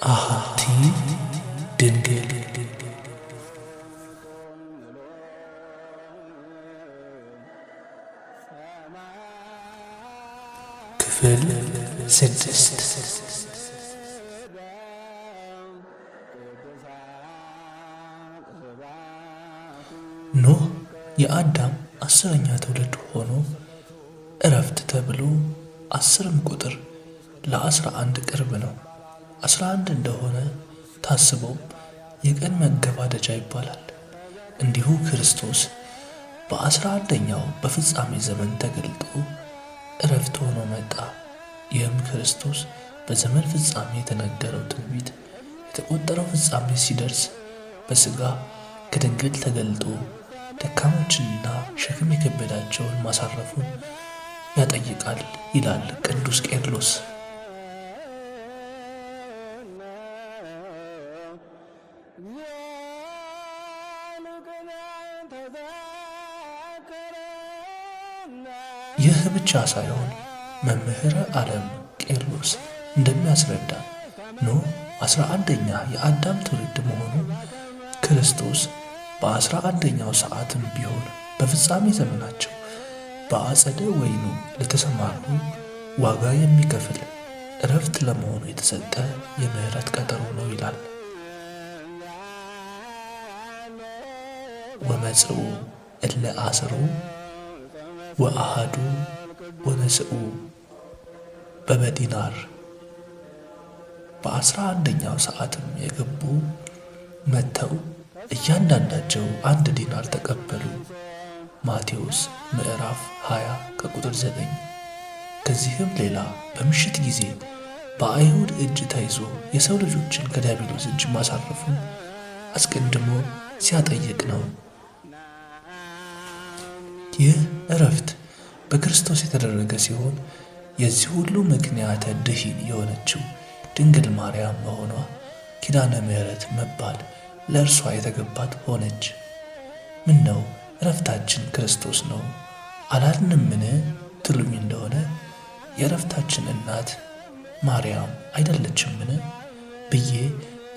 አሐቲ ድንግል ክፍል 6 ኖህ የአዳም 10ኛ ትውልድ ሆኖ እረፍት ተብሎ 10ም ቁጥር ለ11 ቅርብ ነው። 11 እንደሆነ ታስቦም የቀን መገባደጃ ይባላል። እንዲሁ ክርስቶስ በ11ኛው በፍጻሜ ዘመን ተገልጦ እረፍት ሆኖ መጣ። ይህም ክርስቶስ በዘመን ፍጻሜ የተነገረው ትንቢት የተቆጠረው ፍጻሜ ሲደርስ በሥጋ ከድንግል ተገልጦ ደካሞችንና ሸክም የከበዳቸውን ማሳረፉን ያጠይቃል ይላል ቅዱስ ቄርሎስ። ይህ ብቻ ሳይሆን መምህረ ዓለም ቄርሎስ እንደሚያስረዳ ኖህ 11ኛ የአዳም ትውልድ መሆኑ ክርስቶስ በ11ኛው ሰዓትም ቢሆን በፍጻሜ ዘመናቸው በአጸደ ወይኑ ለተሰማሩ ዋጋ የሚከፍል እረፍት ለመሆኑ የተሰጠ የምህረት ቀጠሮ ነው ይላል። ወመጽኡ እለ አስሩ ወአሃዱ ወነስኡ በበዲናር በ11ኛው ሰዓትም የገቡ መጥተው እያንዳንዳቸው 1 ዲናር ተቀበሉ። ማቴዎስ ምዕራፍ 20 ከቁጥር 9። ከዚህም ሌላ በምሽት ጊዜ በአይሁድ እጅ ተይዞ የሰው ልጆችን ከዲያብሎስ እጅ ማሳረፉን አስቀድሞ ሲያጠይቅ ነው። ይህ እረፍት በክርስቶስ የተደረገ ሲሆን የዚህ ሁሉ ምክንያተ ድኂን የሆነችው ድንግል ማርያም መሆኗ ኪዳነ ምሕረት መባል ለእርሷ የተገባት ሆነች። ምን ነው እረፍታችን ክርስቶስ ነው አላልንምን ትሉኝ እንደሆነ የእረፍታችን እናት ማርያም አይደለችምን ብዬ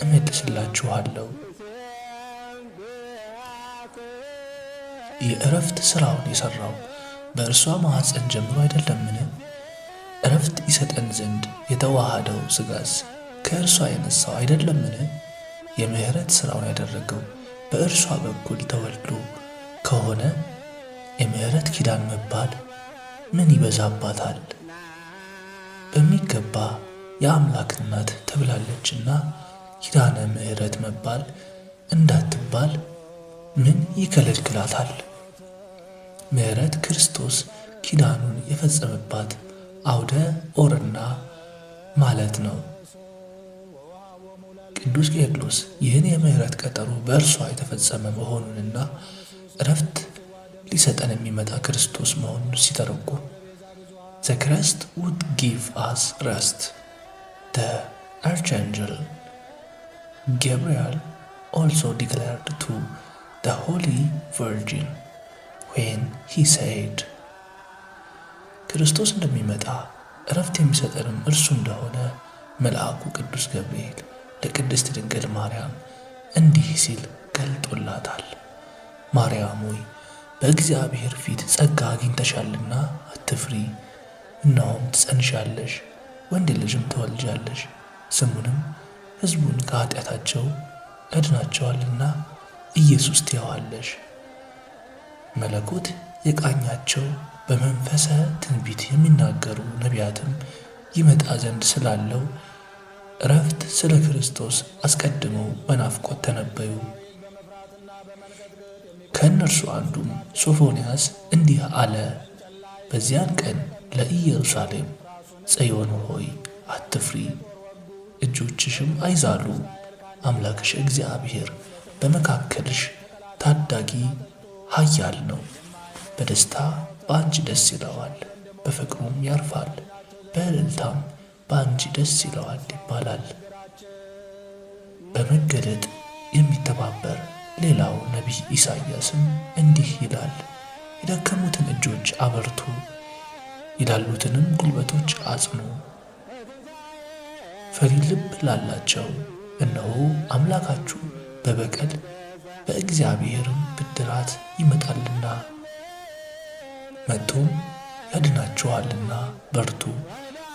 እመልስላችኋለሁ። የእረፍት ሥራውን የሠራው በእርሷ ማኅፀን ጀምሮ አይደለምን? እረፍት ይሰጠን ዘንድ የተዋሃደው ሥጋስ ከእርሷ የነሣው አይደለምን? የምሕረት ሥራውን ያደረገው በእርሷ በኩል ተወልዶ ከሆነ የምሕረት ኪዳን መባል ምን ይበዛባታል? በሚገባ የአምላክ እናት ተብላለችና ኪዳነ ምሕረት መባል እንዳትባል ምን ይከለክላታል? ምሕረት ክርስቶስ ኪዳኑን የፈጸመባት አውደ ኦርና ማለት ነው። ቅዱስ ቄርሎስ ይህን የምሕረት ቀጠሮ በእርሷ የተፈጸመ መሆኑንና እረፍት ሊሰጠን የሚመጣ ክርስቶስ መሆኑን ሲተረጉም The Christ would give us rest. The Archangel Gabriel also declared to the Holy Virgin when he said ክርስቶስ እንደሚመጣ እረፍት የሚሰጠንም እርሱ እንደሆነ መልአኩ ቅዱስ ገብርኤል ለቅድስት ድንግል ማርያም እንዲህ ሲል ገልጦላታል። ማርያም ሆይ በእግዚአብሔር ፊት ጸጋ አግኝተሻልና አትፍሪ። እነሆም ትጸንሻለሽ፣ ወንድ ልጅም ትወልጃለሽ፣ ስሙንም ሕዝቡን ከኃጢአታቸው ያድናቸዋልና ኢየሱስ ትዪዋለሽ። መለኮት የቃኛቸው በመንፈሰ ትንቢት የሚናገሩ ነቢያትም ይመጣ ዘንድ ስላለው እረፍት ስለ ክርስቶስ አስቀድመው በናፍቆት ተነበዩ። ከእነርሱ አንዱም ሶፎንያስ እንዲህ አለ። በዚያን ቀን ለኢየሩሳሌም ጽዮን ሆይ አትፍሪ፣ እጆችሽም አይዛሉ፣ አምላክሽ እግዚአብሔር በመካከልሽ ታዳጊ ኃያል ነው። በደስታ በአንቺ ደስ ይለዋል፣ በፍቅሩም ያርፋል፣ በእልልታም በአንቺ ደስ ይለዋል ይባላል። በመገለጥ የሚተባበር ሌላው ነቢይ ኢሳይያስም እንዲህ ይላል። የደከሙትን እጆች አበርቱ፣ ይላሉትንም ጉልበቶች አጽኑ። ፈሪ ልብ ላላቸው እነሆ አምላካችሁ በበቀል በእግዚአብሔርም ብድራት ይመጣልና መጥቶም ያድናችኋልና በርቱ፣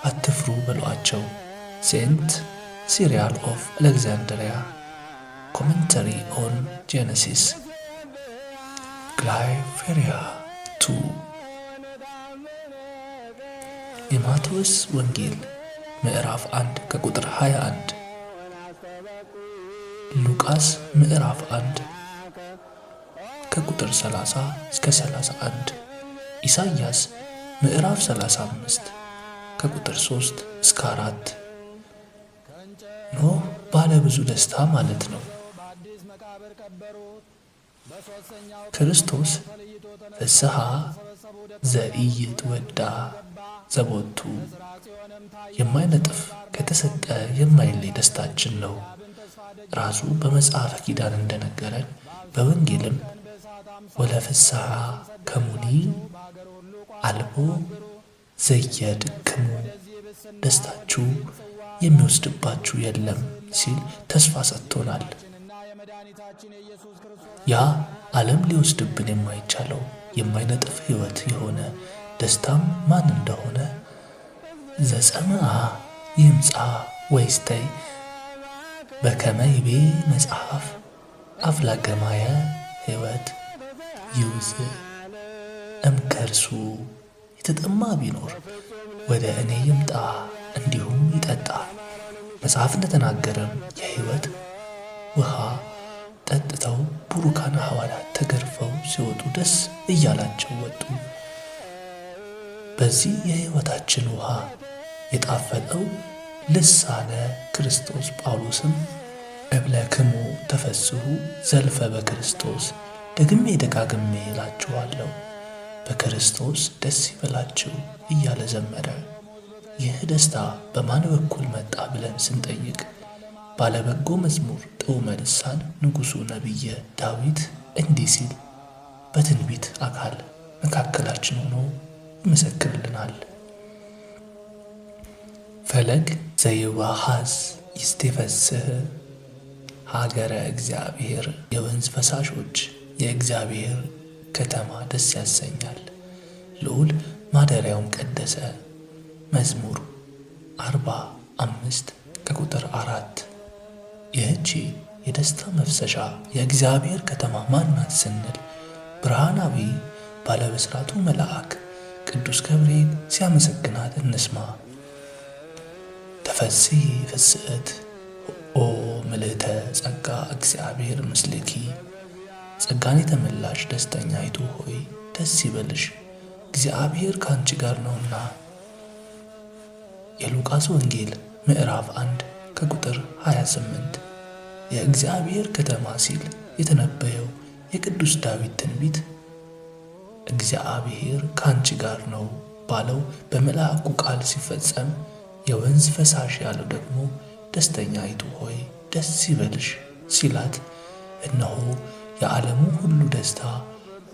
አትፍሩ በሏቸው። ሴንት ሲሪል ኦፍ አሌክዛንድሪያ ኮሜንተሪ ኦን ጄኔሲስ ግላይፌሪያ 2 የማቴዎስ ወንጌል ምዕራፍ 1 ከቁጥር 21፣ ሉቃስ ምዕራፍ 1 ከቁጥር 30 እስከ 31፣ ኢሳይያስ ምዕራፍ 35 ከቁጥር 3 እስከ 4። ኖህ ባለ ብዙ ደስታ ማለት ነው። ክርስቶስ ፍስሐ ዘኢይትወዳ ዘቦቱ የማይነጥፍ ከተሰጠ የማይለይ ደስታችን ነው። ራሱ በመጽሐፈ ኪዳን እንደነገረን በወንጌልም ወለፍስሐ ከሙኒ አልቦ ዘየድክሙ ደስታችሁ የሚወስድባችሁ የለም ሲል ተስፋ ሰጥቶናል። ያ ዓለም ሊወስድብን የማይቻለው የማይነጥፍ ሕይወት የሆነ ደስታም ማን እንደሆነ ዘጸምአ ይምጻ ወይስተይ በከመ ይቤ መጽሐፍ አፍላገማየ ሕይወት ይውፅእ እምከርሱ የተጠማ ቢኖር ወደ እኔ ይምጣ እንዲሁም ይጠጣ። መጽሐፍ እንደተናገረም የሕይወት ውሃ ጠጥተው ቡሩካን ሐዋርያት ተገርፈው ሲወጡ ደስ እያላቸው ወጡ። በዚህ የሕይወታችን ውሃ የጣፈጠው ልሳነ ክርስቶስ ጳውሎስም እብለክሙ ተፈስሑ ዘልፈ በክርስቶስ ደግሜ ደጋግሜ እላችኋለሁ በክርስቶስ ደስ ይበላችሁ እያለ ዘመረ። ይህ ደስታ በማን በኩል መጣ ብለን ስንጠይቅ ባለበጎ መዝሙር ጥዑመ ልሳን ንጉሡ ነቢየ ዳዊት እንዲህ ሲል በትንቢት አካል መካከላችን ሆኖ ይመሰክርልናል። ፈለግ ዘይዋሃዝ ይስቴፈስህ ሀገረ እግዚአብሔር የወንዝ ፈሳሾች የእግዚአብሔር ከተማ ደስ ያሰኛል። ልዑል ማደሪያውን ቀደሰ። መዝሙር 45 ከቁጥር 4። ይህቺ የደስታ መፍሰሻ የእግዚአብሔር ከተማ ማናት ስንል ብርሃናዊ ባለብስራቱ መልአክ ቅዱስ ገብርኤል ሲያመሰግናት እንስማ። ተፈሥሒ ፍስሕት ኦ ምልዕተ ጸጋ እግዚአብሔር ምስልኪ ጸጋን የተመላሽ ደስተኛይቱ ሆይ ደስ ይበልሽ እግዚአብሔር ከአንቺ ጋር ነውና። የሉቃስ ወንጌል ምዕራፍ 1 ከቁጥር 28። የእግዚአብሔር ከተማ ሲል የተነበየው የቅዱስ ዳዊት ትንቢት እግዚአብሔር ከአንቺ ጋር ነው ባለው በመልአኩ ቃል ሲፈጸም፣ የወንዝ ፈሳሽ ያለው ደግሞ ደስተኛይቱ ሆይ ደስ ይበልሽ ሲላት፣ እነሆ የዓለሙ ሁሉ ደስታ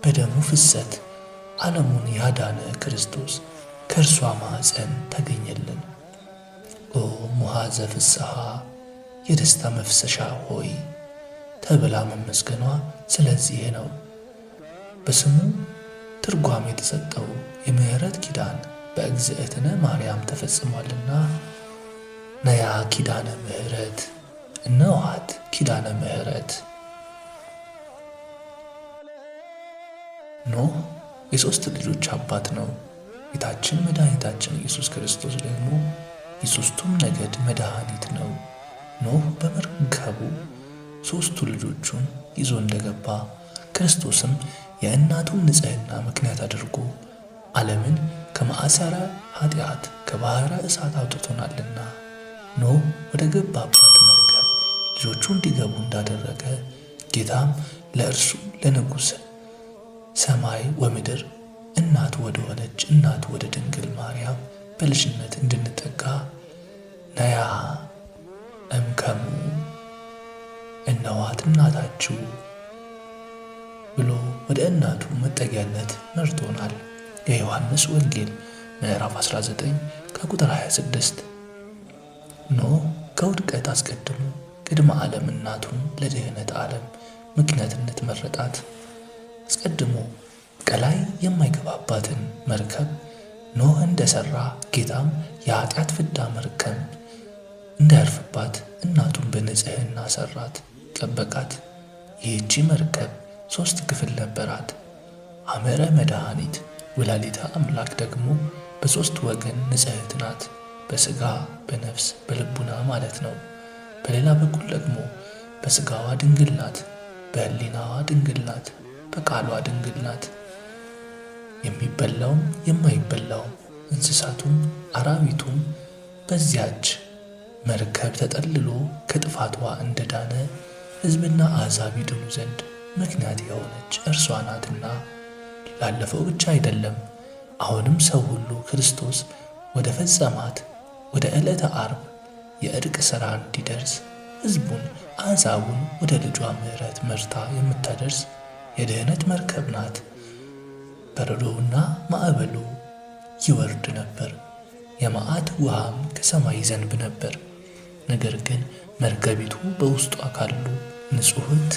በደሙ ፍሰት ዓለሙን ያዳነ ክርስቶስ ከእርሷ ማኅፀን ተገኘልን። ኦ ሙሐዘ ፍስሐ የደስታ መፍሰሻ ሆይ ተብላ መመስገኗ ስለዚህ ነው። በስሙ ትርጓሜ የተሰጠው የምሕረት ኪዳን በእግዝእትነ ማርያም ተፈጽሟልና ነያ ኪዳነ ምሕረት እነኋት ኪዳነ ምሕረት። ኖህ የሦስት ልጆች አባት ነው። ጌታችን መድኃኒታችን ኢየሱስ ክርስቶስ ደግሞ የሦስቱም ነገድ መድኃኒት ነው። ኖህ በመርከቡ ሦስቱ ልጆቹን ይዞ እንደገባ ክርስቶስም የእናቱን ንጽሕና ምክንያት አድርጎ ዓለምን ከማዕሰረ ኃጢአት ከባሕረ እሳት አውጥቶናልና ኖህ ወደ ገባባት መርከብ ልጆቹ እንዲገቡ እንዳደረገ ጌታም ለእርሱ ለንጉሥ ሰማይ ወምድር እናቱ ወደ ሆነች እናቱ ወደ ድንግል ማርያም በልጅነት እንድንጠጋ ነያ እምከሙ እነዋት እናታችሁ ብሎ ወደ እናቱ መጠጊያነት መርቶናል። የዮሐንስ ወንጌል ምዕራፍ 19 ከቁጥር 26። ኖህ ከውድቀት አስቀድሞ ቅድመ ዓለም እናቱን ለድህነት ዓለም ምክንያትነት መረጣት። አስቀድሞ ቀላይ የማይገባባትን መርከብ ኖህ እንደሠራ ጌታም የኃጢአት ፍዳ መርከብ እንዳያርፍባት እናቱን በንጽሕና ሠራት፣ ጠበቃት። ይህቺ መርከብ 3 ክፍል ነበራት። ሐመረ መድኃኒት ወላዲተ አምላክ ደግሞ በ3 ወገን ንጽሕት ናት። በሥጋ በነፍስ በልቡና ማለት ነው። በሌላ በኩል ደግሞ በሥጋዋ ድንግል ናት፣ በሕሊናዋ ድንግል ናት፣ በቃሏ ድንግል ናት። የሚበላውም የማይበላውም እንስሳቱም አራዊቱም በዚያች መርከብ ተጠልሎ ከጥፋቷ እንደዳነ ሕዝብና አሕዛብ ይድኑ ዘንድ ምክንያት የሆነች እርሷ ናትና። ላለፈው ብቻ አይደለም፣ አሁንም ሰው ሁሉ ክርስቶስ ወደ ፈጸማት ወደ ዕለተ ዓርብ የዕርቅ ሥራ እንዲደርስ ሕዝቡን አሕዛቡን ወደ ልጇ ምሕረት መርታ የምታደርስ የድኅነት መርከብ ናት። በረዶውና ማዕበሉ ይወርድ ነበር፣ የመዓት ውሃም ከሰማይ ይዘንብ ነበር። ነገር ግን መርከቢቱ በውስጧ ካሉ ንጹሕት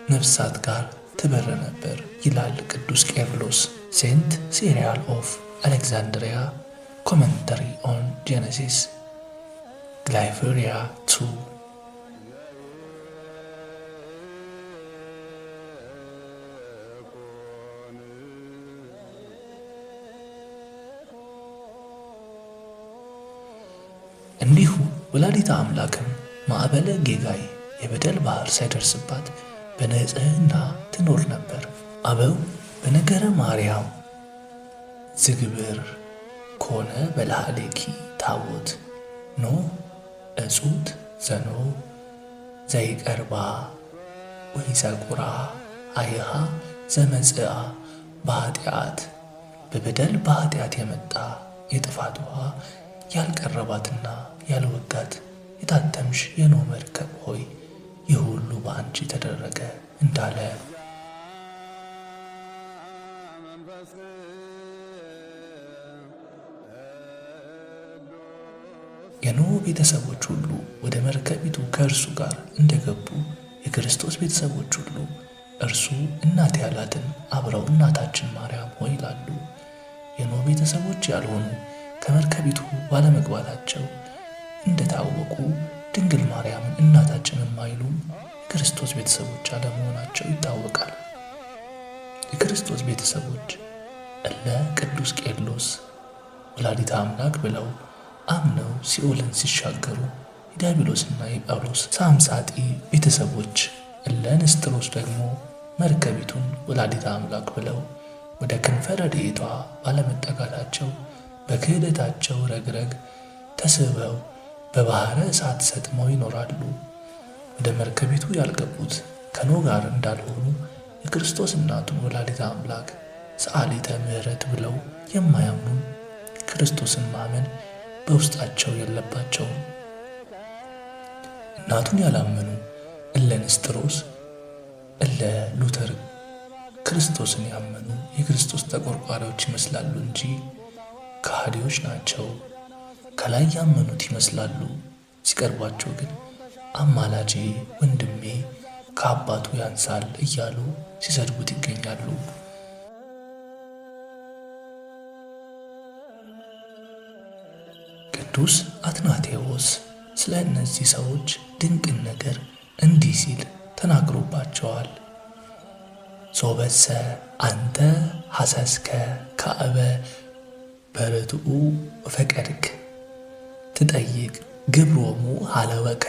ነፍሳት ጋር ትበር ነበር ይላል ቅዱስ ቄርሎስ። ሴንት ሲሪያል ኦፍ አሌክዛንድሪያ ኮመንተሪ ኦን ጄኔሲስ ግላይፌሪያ 2። እንዲሁ ወላዲተ አምላክም ማዕበለ ጌጋይ የበደል ባህር ሳይደርስባት በንጽሕና ትኖር ነበር። አበው በነገረ ማርያም ዝግብር ኮነ በላዕሌኪ ታቦት ኖ እጹት ዘኖ ዘይቀርባ ወይዘቁራ አይሃ ዘመጽአ በኃጢአት በበደል በኃጢአት የመጣ የጥፋት ውሃ ያልቀረባትና ያልወጋት የታተምሽ የኖህ መርከብ ሆይ ይህ ሁሉ በአንቺ ተደረገ እንዳለ የኖህ ቤተሰቦች ሁሉ ወደ መርከቢቱ ከእርሱ ጋር እንደገቡ የክርስቶስ ቤተሰቦች ሁሉ እርሱ እናት ያላትን አብረው እናታችን ማርያም ሆይ ይላሉ። የኖህ ቤተሰቦች ያልሆኑ ከመርከቢቱ ባለመግባታቸው እንደታወቁ ድንግል ማርያምን እናታችን የማይሉም የክርስቶስ ቤተሰቦች አለመሆናቸው ይታወቃል። የክርስቶስ ቤተሰቦች እለ ቅዱስ ቄርሎስ ወላዲተ አምላክ ብለው አምነው ሲኦልን ሲሻገሩ፣ የዲያብሎስና የጳውሎስ ሳምሳጢ ቤተሰቦች እለ ንስጥሮስ ደግሞ መርከቢቱን ወላዲተ አምላክ ብለው ወደ ክንፈ ረድኤቷ ባለመጠጋታቸው በክህደታቸው ረግረግ ተስበው በባሕረ እሳት ሰጥመው ይኖራሉ። ወደ መርከቢቱ ያልገቡት ከኖህ ጋር እንዳልሆኑ የክርስቶስ እናቱን ወላዲተ አምላክ ሰዓሊተ ምሕረት ብለው የማያምኑ ክርስቶስን ማመን በውስጣቸው የለባቸውም። እናቱን ያላመኑ እለ ንስጥሮስ እለ ሉተር ክርስቶስን ያመኑ የክርስቶስ ተቆርቋሪዎች ይመስላሉ እንጂ ከሃዲዎች ናቸው። ከላይ ያመኑት ይመስላሉ፣ ሲቀርቧቸው ግን አማላጄ ወንድሜ ከአባቱ ያንሳል እያሉ ሲሰድቡት ይገኛሉ። ቅዱስ አትናቴዎስ ስለ እነዚህ ሰዎች ድንቅን ነገር እንዲህ ሲል ተናግሮባቸዋል። ሶበሰ አንተ ሐሰስከ ካዕበ በርቱዑ ፈቀድክ ትጠይቅ ግብሮሙ ሀለወከ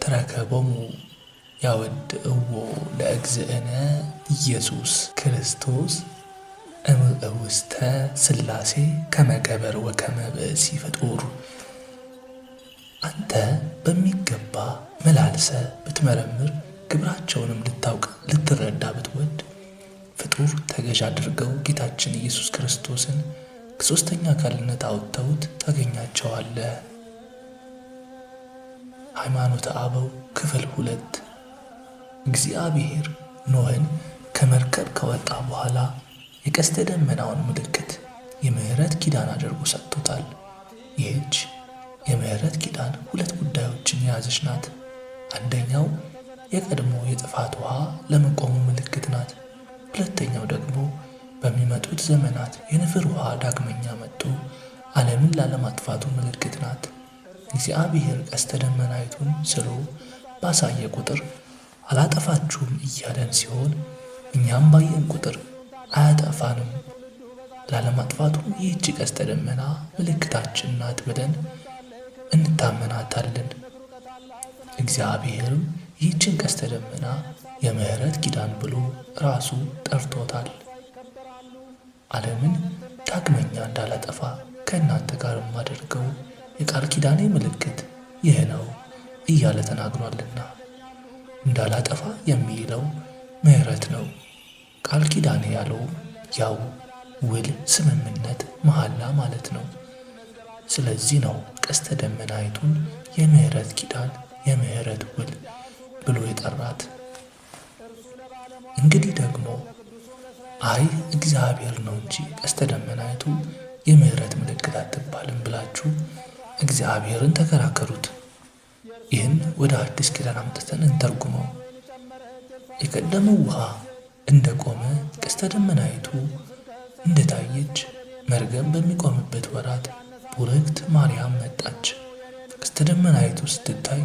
ተረከቦሙ ያወድእዎ ለእግዝእነ ኢየሱስ ክርስቶስ እምውስተ ሥላሴ ከመገበር ወከመ ብእሲ ፍጡር። አንተ በሚገባ መላልሰ ብትመረምር ግብራቸውንም ልታውቅ ልትረዳ ብትወድ ፍጡር ተገዥ አድርገው ጌታችን ኢየሱስ ክርስቶስን ከሦስተኛ አካልነት አውጥተውት ታገኛቸዋለህ። ሃይማኖተ አበው ክፍል 2 እግዚአብሔር ኖህን ከመርከብ ከወጣ በኋላ የቀስተ ደመናውን ምልክት የምሕረት ኪዳን አድርጎ ሰጥቶታል። ይህች የምሕረት ኪዳን 2 ጉዳዮችን የያዘች ናት። አንደኛው የቀድሞ የጥፋት ውሃ ለመቆሙ ምልክት ናት። ሁለተኛው ደግሞ በሚመጡት ዘመናት የንፍር ውሃ ዳግመኛ መጥቶ ዓለምን ላለማጥፋቱ ምልክት ናት። እግዚአብሔር ቀስተ ደመናይቱን ስሎ ባሳየ ቁጥር አላጠፋችሁም እያለን ሲሆን እኛም ባየን ቁጥር አያጠፋንም፣ ላለማጥፋቱም ይህች ቀስተ ደመና ምልክታችን ናት ብለን እንታመናታለን። እግዚአብሔርም ይህችን ቀስተ ደመና የምሕረት ኪዳን ብሎ ራሱ ጠርቶታል። ዓለምን ዳግመኛ እንዳላጠፋ ከእናንተ ጋር የማደርገው የቃል ኪዳኔ ምልክት ይህ ነው እያለ ተናግሯልና እንዳላጠፋ የሚለው ምሕረት ነው። ቃል ኪዳኔ ያለው ያው ውል፣ ስምምነት፣ መሐላ ማለት ነው። ስለዚህ ነው ቀስተ ደመናይቱን የምሕረት ኪዳን፣ የምሕረት ውል ብሎ የጠራት። እንግዲህ ደግሞ አይ እግዚአብሔር ነው እንጂ ቀስተ ደመናይቱ የምሕረት ምልክት አትባልም ብላችሁ እግዚአብሔርን ተከራከሩት። ይህን ወደ አዲስ ኪዳን አምጥተን እንተርጉመው። የቀደመው ውሃ እንደቆመ ቀስተ ደመናይቱ እንደታየች መርገም በሚቆምበት ወራት ቡርክት ማርያም መጣች። ቀስተ ደመናይቱ ስትታይ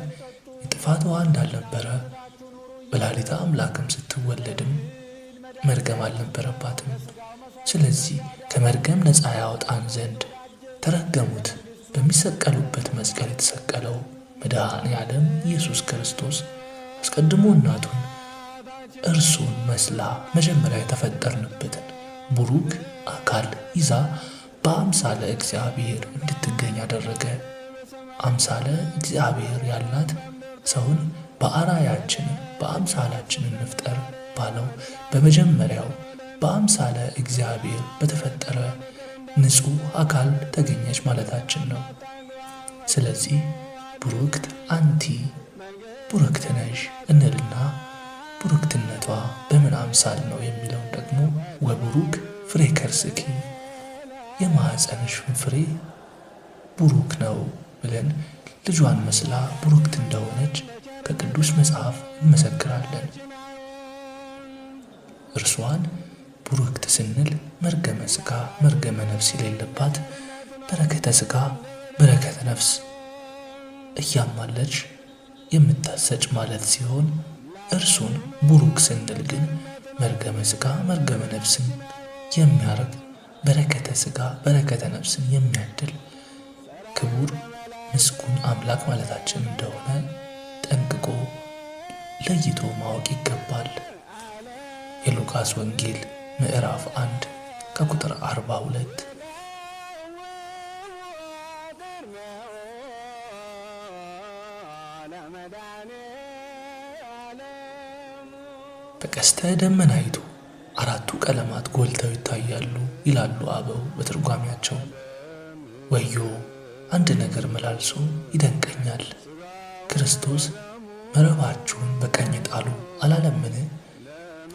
የጥፋት ውሃ እንዳልነበረ ወላዲተ አምላክም ስትወለድም መርገም አልነበረባትም። ስለዚህ ከመርገም ነፃ ያወጣን ዘንድ ተረገሙት በሚሰቀሉበት መስቀል የተሰቀለው መድኃኔ ዓለም ኢየሱስ ክርስቶስ አስቀድሞ እናቱን እርሱን መስላ መጀመሪያ የተፈጠርንበትን ቡሩክ አካል ይዛ በአምሳለ እግዚአብሔር እንድትገኝ አደረገ። አምሳለ እግዚአብሔር ያልናት ሰውን በአርአያችን በአምሳላችን እንፍጠር ባለው በመጀመሪያው በአምሳለ እግዚአብሔር በተፈጠረ ንጹሕ አካል ተገኘች ማለታችን ነው። ስለዚህ ቡሩክት አንቲ ቡሩክት ነሽ እንልና ቡሩክትነቷ በምን አምሳል ነው የሚለውን ደግሞ ወቡሩክ ፍሬ ከርስኪ የማኅፀንሽን ፍሬ ቡሩክ ነው ብለን ልጇን መስላ ቡሩክት እንደሆነች ከቅዱስ መጽሐፍ እንመሰክራለን። እርሷን ቡሩክት ስንል መርገመ ሥጋ መርገመ ነፍስ የሌለባት በረከተ ሥጋ በረከተ ነፍስ እያማለች የምታሰጭ ማለት ሲሆን እርሱን ቡሩክ ስንል ግን መርገመ ሥጋ መርገመ ነፍስን የሚያርቅ በረከተ ሥጋ በረከተ ነፍስን የሚያድል ክቡር ምስጉን አምላክ ማለታችን እንደሆነ ጠንቅቆ ለይቶ ማወቅ ይገባል። የሉቃስ ወንጌል ምዕራፍ 1 ከቁጥር 42። በቀስተ ደመናይቱ አራቱ ቀለማት ጎልተው ይታያሉ ይላሉ አበው በትርጓሜያቸው። ወዮ አንድ ነገር መላልሶ ይደንቀኛል። ክርስቶስ መረባችሁን በቀኝ ጣሉ አላለምን?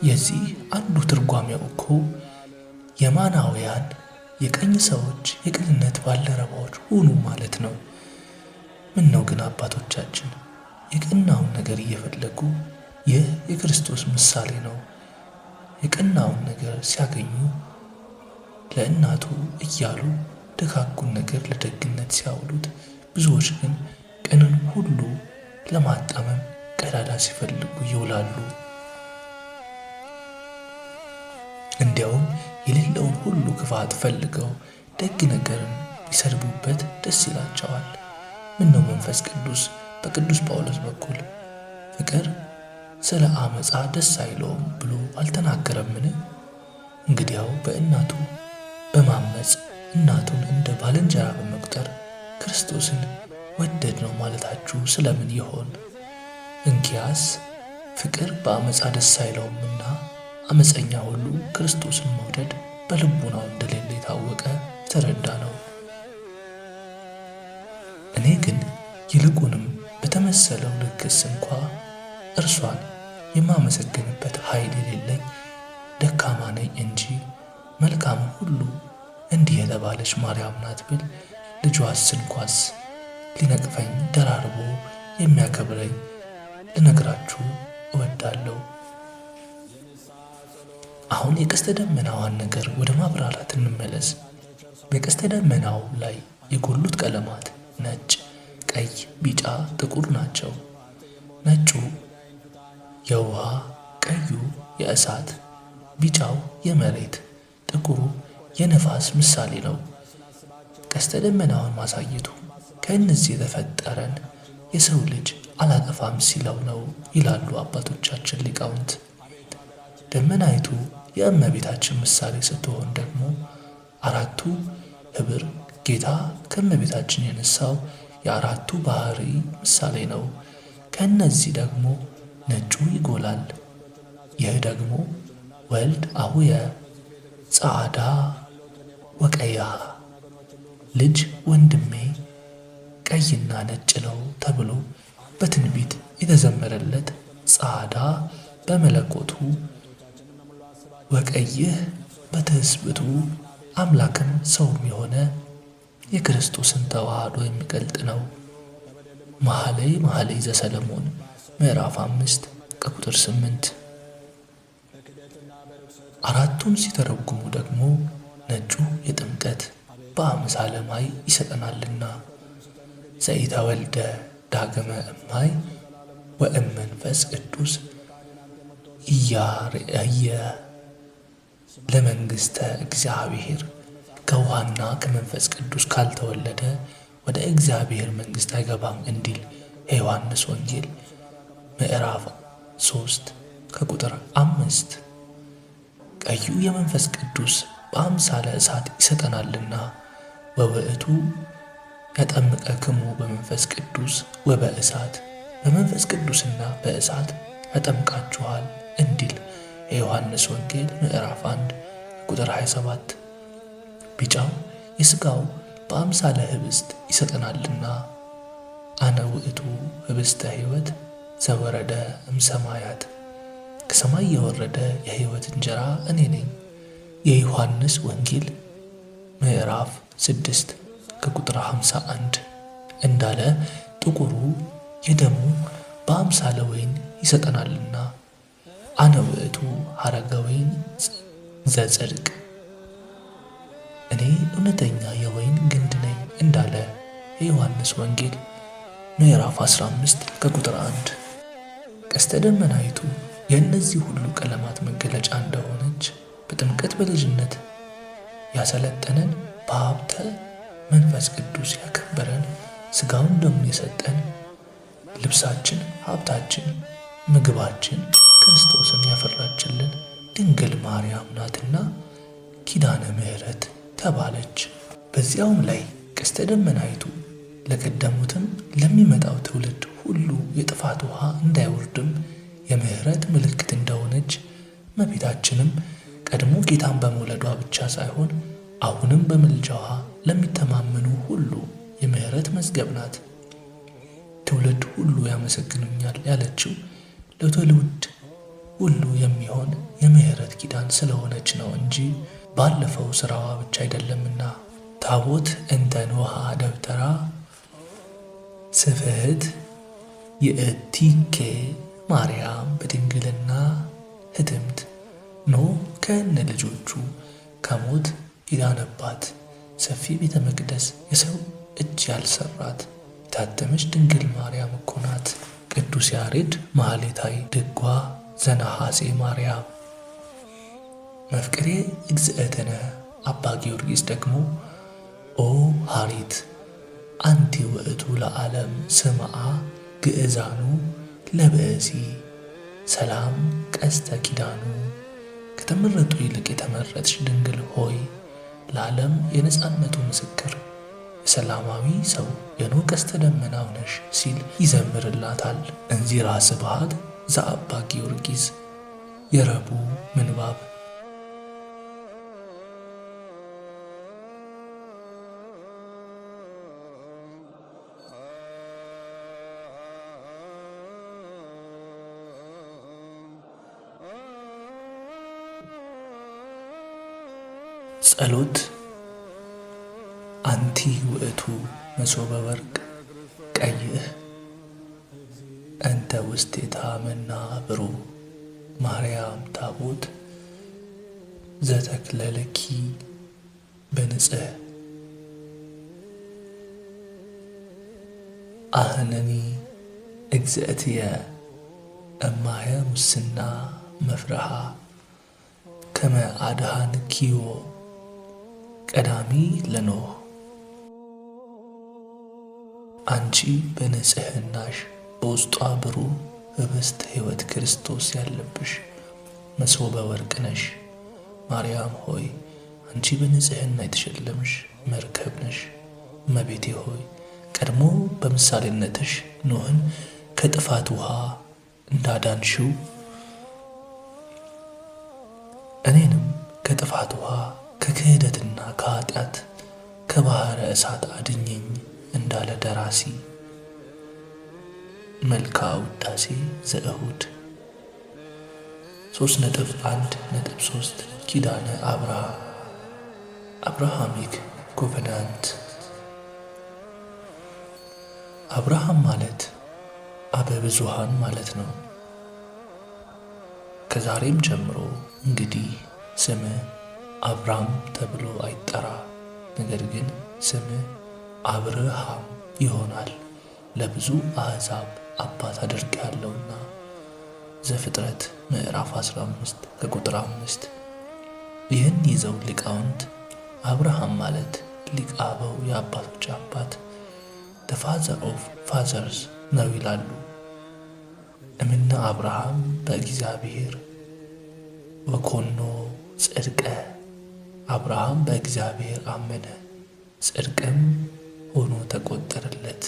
የዚህ አንዱ ትርጓሜው እኮ የማናውያን የቀኝ ሰዎች የቅንነት ባልደረባዎች ሁኑ ማለት ነው። ምን ነው ግን አባቶቻችን የቀናውን ነገር እየፈለጉ ይህ የክርስቶስ ምሳሌ ነው። የቀናውን ነገር ሲያገኙ ለእናቱ እያሉ ደጋጉን ነገር ለደግነት ሲያውሉት፣ ብዙዎች ግን ቅንን ሁሉ ለማጣመም ቀዳዳ ሲፈልጉ ይውላሉ። እንዲያውም የሌለውን ሁሉ ክፋት ፈልገው ደግ ነገርን ቢሰድቡበት ደስ ይላቸዋል። ምነው መንፈስ ቅዱስ በቅዱስ ጳውሎስ በኩል ፍቅር ስለ አመፃ ደስ አይለውም ብሎ አልተናገረምን? እንግዲያው በእናቱ በማመፅ እናቱን እንደ ባልንጀራ በመቁጠር ክርስቶስን ወደድ ነው ማለታችሁ ስለምን ይሆን? እንኪያስ ፍቅር በአመፃ ደስ አይለውምና አመፀኛ ሁሉ ክርስቶስን መውደድ በልቡናው እንደሌለ የታወቀ የተረዳ ነው። እኔ ግን ይልቁንም በተመሰለው ልክስ እንኳ እርሷን የማመሰግንበት ኃይል የሌለኝ ደካማ ነኝ እንጂ መልካም ሁሉ እንዲህ የተባለች ማርያም ናት ብል ልጇስ እንኳስ ሊነቅፈኝ ደራርቦ የሚያከብረኝ ልነግራችሁ እወዳለሁ። አሁን የቀስተ ደመናዋን ነገር ወደ ማብራራት እንመለስ። በቀስተ ደመናው ላይ የጎሉት ቀለማት ነጭ፣ ቀይ፣ ቢጫ፣ ጥቁር ናቸው። ነጩ የውሃ፣ ቀዩ የእሳት፣ ቢጫው የመሬት፣ ጥቁሩ የነፋስ ምሳሌ ነው። ቀስተ ደመናውን ማሳየቱ ከእነዚህ የተፈጠረን የሰው ልጅ አላጠፋም ሲለው ነው ይላሉ አባቶቻችን ሊቃውንት። ደመናይቱ የእመቤታችን ምሳሌ ስትሆን ደግሞ አራቱ ህብር ጌታ ከእመቤታችን የነሳው የአራቱ ባህሪ ምሳሌ ነው። ከእነዚህ ደግሞ ነጩ ይጎላል። ይህ ደግሞ ወልድ አቡየ ጸዓዳ ወቀያ ልጅ ወንድሜ ቀይና ነጭ ነው ተብሎ በትንቢት የተዘመረለት ጸዓዳ በመለኮቱ ወቀይህ በትስብእቱ አምላክም ሰውም የሆነ የክርስቶስን ተዋህዶ የሚገልጥ ነው። መኃልየ ዘሰሎሞን ምዕራፍ 5 ከቁጥር 8። አራቱን ሲተረጉሙ ደግሞ ነጩ የጥምቀት በአምሳለ ማይ ይሰጠናልና ዘኢተወልደ ዳግመ እማይ ወእመንፈስ ቅዱስ ኢያርአየ ለመንግሥተ እግዚአብሔር ከውሃና ከመንፈስ ቅዱስ ካልተወለደ ወደ እግዚአብሔር መንግሥት አይገባም እንዲል የዮሐንስ ወንጌል ምዕራፍ 3 ከቁጥር 5። ቀዩ የመንፈስ ቅዱስ በአምሳለ እሳት ይሰጠናልና ወውእቱ ያጠምቀክሙ በመንፈስ ቅዱስ ወበእሳት በመንፈስ ቅዱስና በእሳት ያጠምቃችኋል እንዲል የዮሐንስ ወንጌል ምዕራፍ 1 ቁጥር 27። ቢጫው የሥጋው በአምሳለ ህብስት ይሰጠናልና አነ ውእቱ ህብስተ ሕይወት ዘወረደ እምሰማያት ከሰማይ የወረደ የሕይወት እንጀራ እኔ ነኝ። የዮሐንስ ወንጌል ምዕራፍ 6 ከቁጥር 51 እንዳለ ጥቁሩ የደሙ በአምሳለ ወይን ይሰጠናልና አነ ውእቱ ሐረገ ወይን ዘጽድቅ እኔ እውነተኛ የወይን ግንድ ነኝ እንዳለ የዮሐንስ ወንጌል ምዕራፍ 15 ከቁጥር 1። ቀስተ ደመናይቱ የእነዚህ ሁሉ ቀለማት መገለጫ እንደሆነች በጥምቀት በልጅነት ያሰለጠነን በሀብተ መንፈስ ቅዱስ ያከበረን ሥጋውን ደሙን የሰጠን ልብሳችን፣ ሀብታችን፣ ምግባችን ክርስቶስን ያፈራችልን ድንግል ማርያም ናትና ኪዳነ ምሕረት ተባለች። በዚያውም ላይ ቀስተ ደመናይቱ ለቀደሙትም ለሚመጣው ትውልድ ሁሉ የጥፋት ውሃ እንዳይወርድም የምሕረት ምልክት እንደሆነች እመቤታችንም ቀድሞ ጌታን በመውለዷ ብቻ ሳይሆን አሁንም በምልጃዋ ለሚተማመኑ ሁሉ የምሕረት መዝገብ ናት። ትውልድ ሁሉ ያመሰግኑኛል ያለችው ለትውልድ ሁሉ የሚሆን የምሕረት ኪዳን ስለሆነች ነው እንጂ ባለፈው ስራዋ ብቻ አይደለምና። ታቦት እንተ ኖሃ ደብተራ ስፍሕት ይእቲኬ ማርያም በድንግልና ህትምት ኖህ ከነ ልጆቹ ከሞት የዳነባት ሰፊ ቤተ መቅደስ የሰው እጅ ያልሰራት የታተመች ድንግል ማርያም እኮ ናት። ቅዱስ ያሬድ ማኅሌታይ ድጓ ዘነሐሴ ማርያም መፍቅሬ እግዝእትነ አባ ጊዮርጊስ ደግሞ ኦ ሐሪት አንቲ ውእቱ ለዓለም ስምዓ ግእዛኑ ለብእሲ ሰላም ቀስተ ኪዳኑ ከተመረጡ ይልቅ የተመረጥሽ ድንግል ሆይ ለዓለም የነጻነቱ ምስክር የሰላማዊ ሰው የኖህ ቀስተ ደመናው ነሽ ሲል ይዘምርላታል። እንዚራ ስብሐት ዘአባ ጊዮርጊስ የረቡዕ ምንባብ። ጸሎት አንቲ ውእቱ መሶበ ወርቅ ቀይህ እንተ ውስቴታ መናብሩ ማርያም ታቦት ዘተክለለኪ በንጽህ አህነኒ እግዝእትየ እማየ ሙስና መፍረሃ ከመ አድኃንኪዮ ቀዳሚ ለኖህ። አንቺ በንጽህናሽ በውስጧ ብሩህ ኅብስተ ሕይወት ክርስቶስ ያለብሽ መሶበ ወርቅ ነሽ። ማርያም ሆይ አንቺ በንጽህና የተሸለምሽ መርከብ ነሽ። እመቤቴ ሆይ ቀድሞ በምሳሌነትሽ ኖህን ከጥፋት ውሃ እንዳዳንሽው እኔንም ከጥፋት ውሃ ከክህደትና ከኃጢአት ከባሕረ እሳት አድኘኝ እንዳለ ደራሲ መልክአ ውዳሴ ዘእሁድ 3.1.3 ኪዳነ አብርሃም አብርሃሚክ ኮቨናንት። አብርሃም ማለት አበ ብዙኃን ማለት ነው። ከዛሬም ጀምሮ እንግዲህ ስምህ አብራም ተብሎ አይጠራ፣ ነገር ግን ስምህ አብርሃም ይሆናል፣ ለብዙ አሕዛብ አባት አድርጌሃለሁና። ዘፍጥረት ምዕራፍ 15 ከቁጥር 5። ይህን ይዘው ሊቃውንት አብርሃም ማለት ሊቀ አበው የአባቶች አባት the father of fathers ነው ይላሉ። እምነ አብርሃም በእግዚአብሔር ወኮኖ ጽድቀ፣ አብርሃም በእግዚአብሔር አመነ ጽድቅም ሆኖ ተቆጠረለት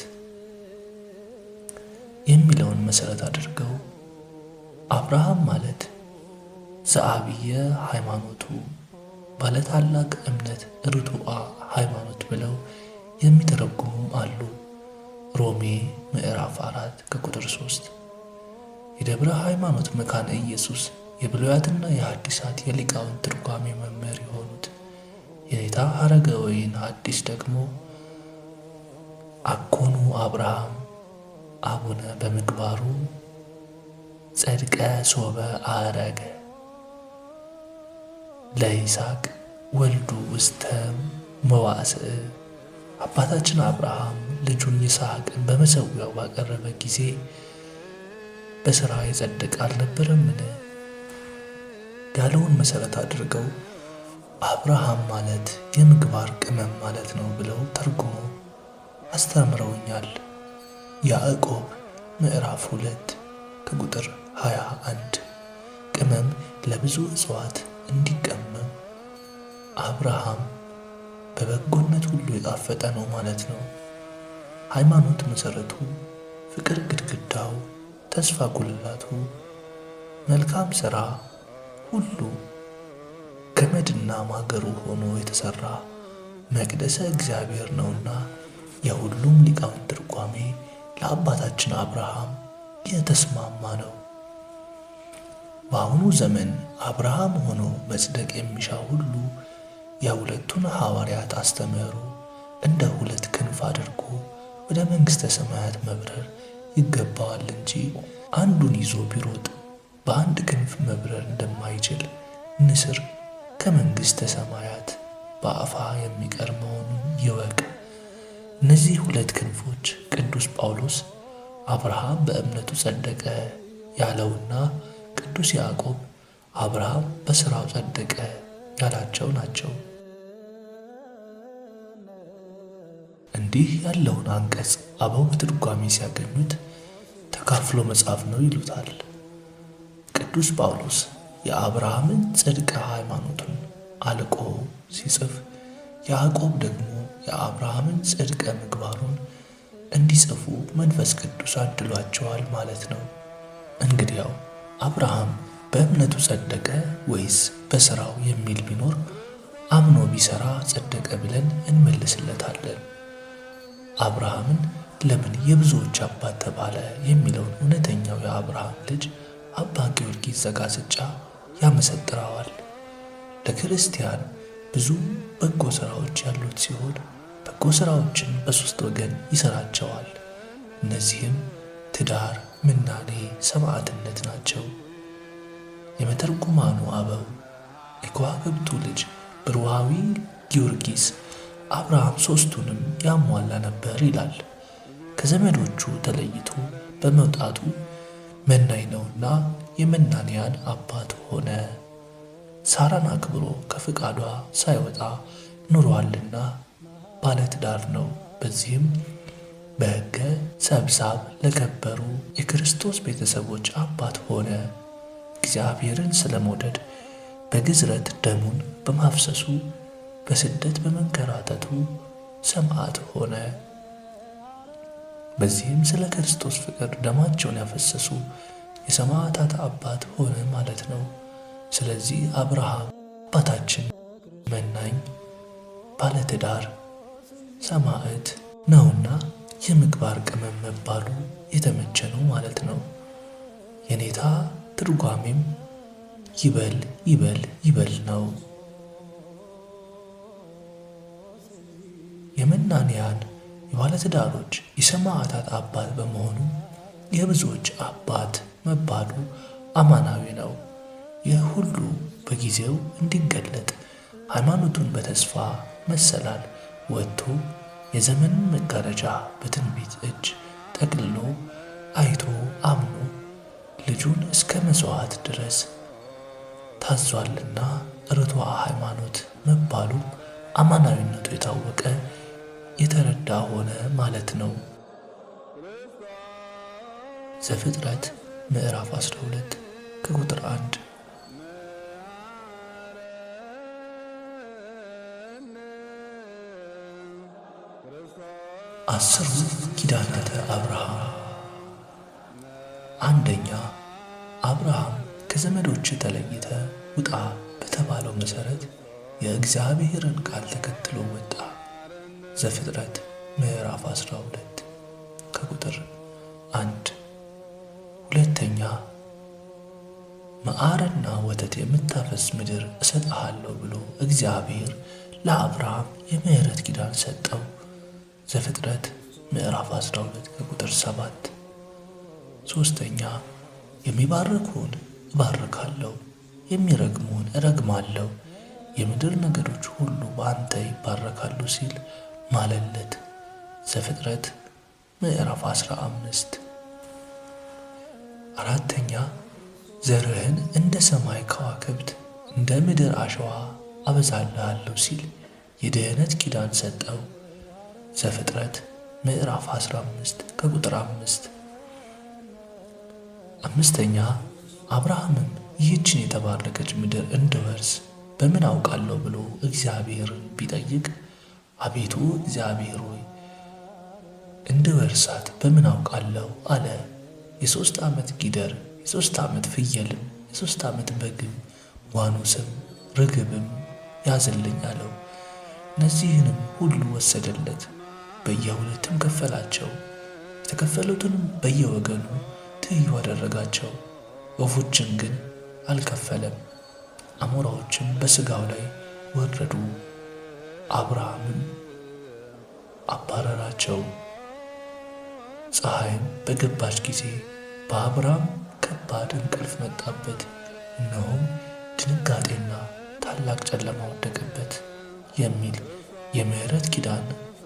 የሚለውን መሰረት አድርገው አብርሃም ማለት ዘአብየ ሃይማኖቱ ባለታላቅ እምነት ርቱዐ ሃይማኖት ብለው የሚተረጉሙም አሉ። ሮሜ ምዕራፍ 4 ከቁጥር 3። የደብረ ሃይማኖት መካነ ኢየሱስ የብሉያትና የሐዲሳት የሊቃውንት ትርጓሜ መምህር የሆኑት የኔታ ሐረገ ወይን ሐዲስ ደግሞ አኮኑ አብርሃም አቡነ በምግባሩ ጸድቀ ሶበ አረገ ለይስሐቅ ወልዱ ውስተ መዋዕስዕ። አባታችን አብርሃም ልጁን ይስሐቅን በመሠዊያው ባቀረበ ጊዜ በሥራ የጸደቀ አልነበረምን ያለውን መሠረት አድርገው አብርሃም ማለት የምግባር ቅመም ማለት ነው ብለው ተርጉመው አስተምረውኛል። ያዕቆብ ምዕራፍ 2 ከቁጥር 21 ቅመም ለብዙ እጽዋት እንዲቀመም አብርሃም በበጎነት ሁሉ የጣፈጠ ነው ማለት ነው። ሃይማኖት መሠረቱ፣ ፍቅር ግድግዳው፣ ተስፋ ጉልላቱ፣ መልካም ሥራ ሁሉ ገመድና ማገሩ ሆኖ የተሠራ መቅደሰ እግዚአብሔር ነውና የሁሉም ሊቃውንት ትርጓሜ ለአባታችን አብርሃም የተስማማ ነው። በአሁኑ ዘመን አብርሃም ሆኖ መጽደቅ የሚሻ ሁሉ የሁለቱን ሐዋርያት አስተምህሮ እንደ ሁለት ክንፍ አድርጎ ወደ መንግሥተ ሰማያት መብረር ይገባዋል እንጂ አንዱን ይዞ ቢሮጥ በአንድ ክንፍ መብረር እንደማይችል ንስር ከመንግሥተ ሰማያት በአፋ የሚቀር መሆኑን ይወቅ። እነዚህ ሁለት ክንፎች ቅዱስ ጳውሎስ አብርሃም በእምነቱ ጸደቀ ያለውና ቅዱስ ያዕቆብ አብርሃም በሥራው ጸደቀ ያላቸው ናቸው። እንዲህ ያለውን አንቀጽ አበው በትርጓሜ ሲያገኙት ተካፍሎ መጻፍ ነው ይሉታል። ቅዱስ ጳውሎስ የአብርሃምን ጽድቀ ሃይማኖቱን አልቆ ሲጽፍ፣ ያዕቆብ ደግሞ የአብርሃምን ጽድቀ ምግባሩን እንዲጽፉ መንፈስ ቅዱስ አድሏቸዋል ማለት ነው። እንግዲያው አብርሃም በእምነቱ ጸደቀ ወይስ በሥራው የሚል ቢኖር አምኖ ቢሠራ ጸደቀ ብለን እንመልስለታለን። አብርሃምን ለምን የብዙዎች አባት ተባለ የሚለውን እውነተኛው የአብርሃም ልጅ አባ ጊዮርጊስ ዘጋስጫ ያመሰጥረዋል። ለክርስቲያን ብዙ በጎ ሥራዎች ያሉት ሲሆን በጎ ሥራዎችን በሦስት ወገን ይሠራቸዋል። እነዚህም ትዳር፣ ምናኔ፣ ሰማዕትነት ናቸው። የመተርጉማኑ አበው የከዋክብቱ ልጅ ብሩሃዊ ጊዮርጊስ አብርሃም ሦስቱንም ያሟላ ነበር ይላል። ከዘመዶቹ ተለይቶ በመውጣቱ መናኝ ነውና የመናንያን አባት ሆነ። ሳራን አክብሮ ከፍቃዷ ሳይወጣ ኑሯልና ባለትዳር ነው። በዚህም በሕገ ሰብሳብ ለከበሩ የክርስቶስ ቤተሰቦች አባት ሆነ። እግዚአብሔርን ስለመውደድ በግዝረት ደሙን በማፍሰሱ በስደት በመንከራተቱ ሰማዕት ሆነ። በዚህም ስለ ክርስቶስ ፍቅር ደማቸውን ያፈሰሱ የሰማዕታት አባት ሆነ ማለት ነው። ስለዚህ አብርሃም አባታችን መናኝ፣ ባለትዳር፣ ሰማዕት ነውና የምግባር ቅመም መባሉ የተመቸ ነው ማለት ነው። የኔታ ትርጓሜም ይበል ይበል ይበል ነው። የመናንያን የባለትዳሮች የሰማዕታት አባት በመሆኑ የብዙዎች አባት መባሉ አማናዊ ነው። ይህ ሁሉ በጊዜው እንዲገለጥ ሃይማኖቱን በተስፋ መሰላል ወጥቶ የዘመንን መጋረጃ በትንቢት እጅ ጠቅልሎ አይቶ አምኖ ልጁን እስከ መሥዋዕት ድረስ ታዟልና ርቱዐ ሃይማኖት መባሉም አማናዊነቱ የታወቀ የተረዳ ሆነ ማለት ነው። ዘፍጥረት ምዕራፍ 12 ከቁጥር 1 10 ኪዳናተ አብርሃም። አንደኛ፣ አብርሃም ከዘመዶች ተለይተ ውጣ በተባለው መሠረት የእግዚአብሔርን ቃል ተከትሎ ወጣ። ዘፍጥረት ምዕራፍ 12 ከቁጥር 1። ሁለተኛ፣ መዓርና ወተት የምታፈስ ምድር እሰጥሃለሁ ብሎ እግዚአብሔር ለአብርሃም የምሕረት ኪዳን ሰጠው። ዘፍጥረት ምዕራፍ 12 ከቁጥር 7። ሦስተኛ፣ የሚባርኩን እባርካለሁ፣ የሚረግሙን እረግማለሁ፣ የምድር ነገዶች ሁሉ በአንተ ይባረካሉ ሲል ማለለት። ዘፍጥረት ምዕራፍ 15። አራተኛ፣ ዘርህን እንደ ሰማይ ከዋክብት እንደ ምድር አሸዋ አበዛልሃለሁ ሲል የድኅነት ኪዳን ሰጠው። ዘፍጥረት ምዕራፍ 15 ከቁጥር 5። አምስተኛ፣ አብርሃምም ይህችን የተባረከች ምድር እንድወርስ በምን አውቃለሁ ብሎ እግዚአብሔርን ቢጠይቅ፣ አቤቱ እግዚአብሔር ሆይ እንድወርሳት በምን አውቃለሁ አለ። የ3 ዓመት ጊደር፣ የ3 ዓመት ፍየልም፣ የ3 ዓመት በግም፣ ዋኖስም ርግብም ያዝልኝ አለው። እነዚህንም ሁሉ ወሰደለት፣ በየሁለትም ከፈላቸው። የተከፈሉትንም በየወገኑ ትይዩ አደረጋቸው። ወፎችን ግን አልከፈለም። አሞራዎችም በሥጋው ላይ ወረዱ። አብርሃምም አባረራቸው። ፀሐይም በገባች ጊዜ በአብርሃም ከባድ እንቅልፍ መጣበት። እነሆም ድንጋጤና ታላቅ ጨለማ ወደቀበት የሚል የምሕረት ኪዳን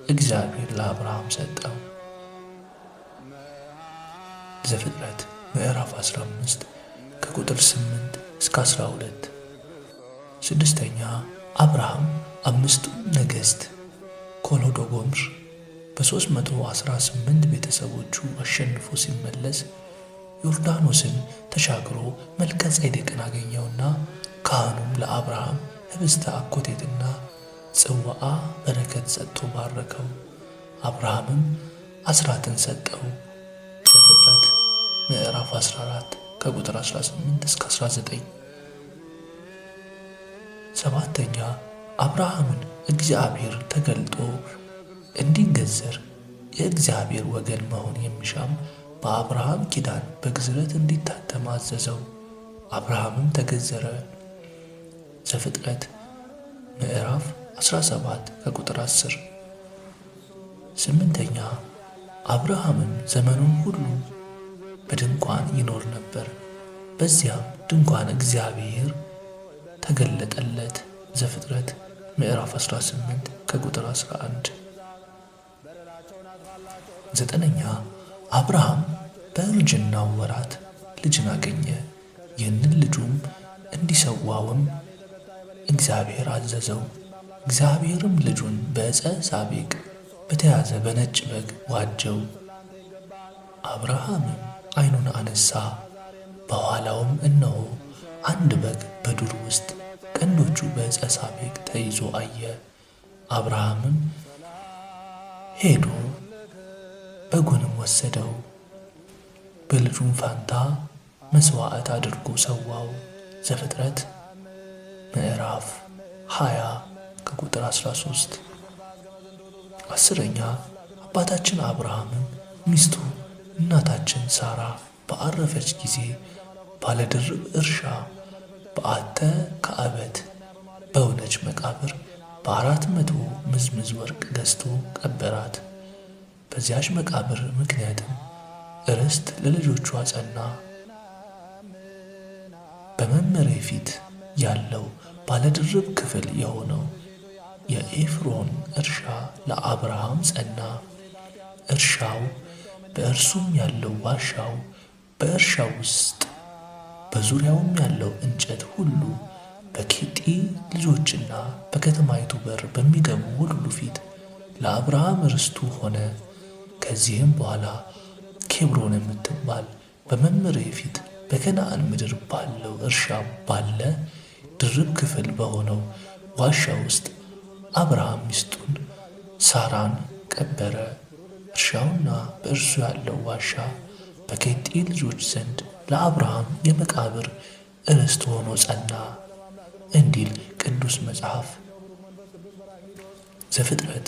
እግዚአብሔር ለአብርሃም ሰጠው። ዘፍጥረት ምዕራፍ 15 ከቁጥር 8 እስከ 12። ስድስተኛ፣ አብርሃም 5ቱ ነገሥት ኮሎዶጎምር በ318 ቤተሰቦቹ አሸንፎ ሲመለስ ዮርዳኖስን ተሻግሮ መልከ ጼዴቅን አገኘውና ካህኑም ለአብርሃም ኅብስተ አኮቴትና ጽዋዓ በረከት ሰጥቶ ባረከው። አብርሃምም አስራትን ሰጠው። ዘፍጥረት ምዕራፍ 14 ከቁጥር 18 እስከ 19። ሰባተኛ፣ አብርሃምን እግዚአብሔር ተገልጦ እንዲገዘር የእግዚአብሔር ወገን መሆን የሚሻም በአብርሃም ኪዳን በግዝረት እንዲታተም አዘዘው። አብርሃምም ተገዘረ። ዘፍጥረት ምዕራፍ 17 ከቁጥር 10። ስምንተኛ፣ አብርሃምም ዘመኑን ሁሉ በድንኳን ይኖር ነበር። በዚያም ድንኳን እግዚአብሔር ተገለጠለት። ዘፍጥረት ምዕራፍ 18 ከቁጥር 11። 9ኛ አብርሃም በእርጅናው ወራት ልጅን አገኘ። ይህንን ልጁም እንዲሰዋውም እግዚአብሔር አዘዘው። እግዚአብሔርም ልጁን በዕፀ ሳቤቅ በተያዘ በነጭ በግ ዋጀው። አብርሃምም ዓይኑን አነሣ፣ በኋላውም እነሆ አንድ በግ በዱር ውስጥ ቀንዶቹ በዕፀ ሳቤቅ ተይዞ አየ። አብርሃምም ሄዶ በጉንም ወሰደው፣ በልጁም ፋንታ መሥዋዕት አድርጎ ሰዋው። ዘፍጥረት ምዕራፍ 20 ከቁጥር 13። 10ኛ አባታችን አብርሃምም ሚስቱ እናታችን ሳራ በአረፈች ጊዜ ባለድርብ እርሻ በአተ ከአበት በሆነች መቃብር በ400 ምዝምዝ ወርቅ ገዝቶ ቀበራት። በዚያች መቃብር ምክንያትም ርስት ለልጆቹ አጸና። በመምሬ ፊት ያለው ባለድርብ ክፍል የሆነው የኤፍሮን እርሻ ለአብርሃም ጸና። እርሻው በእርሱም ያለው ዋሻው በእርሻው ውስጥ በዙሪያውም ያለው እንጨት ሁሉ በኬጢ ልጆችና በከተማይቱ በር በሚገቡ ሁሉ ፊት ለአብርሃም ርስቱ ሆነ። ከዚህም በኋላ ኬብሮን የምትባል በመምሬ ፊት በከነዓን ምድር ባለው እርሻ ባለ ድርብ ክፍል በሆነው ዋሻ ውስጥ አብርሃም ሚስቱን ሳራን ቀበረ። እርሻውና በእርሱ ያለው ዋሻ በኬጢ ልጆች ዘንድ ለአብርሃም የመቃብር ርስት ሆኖ ጸና እንዲል ቅዱስ መጽሐፍ። ዘፍጥረት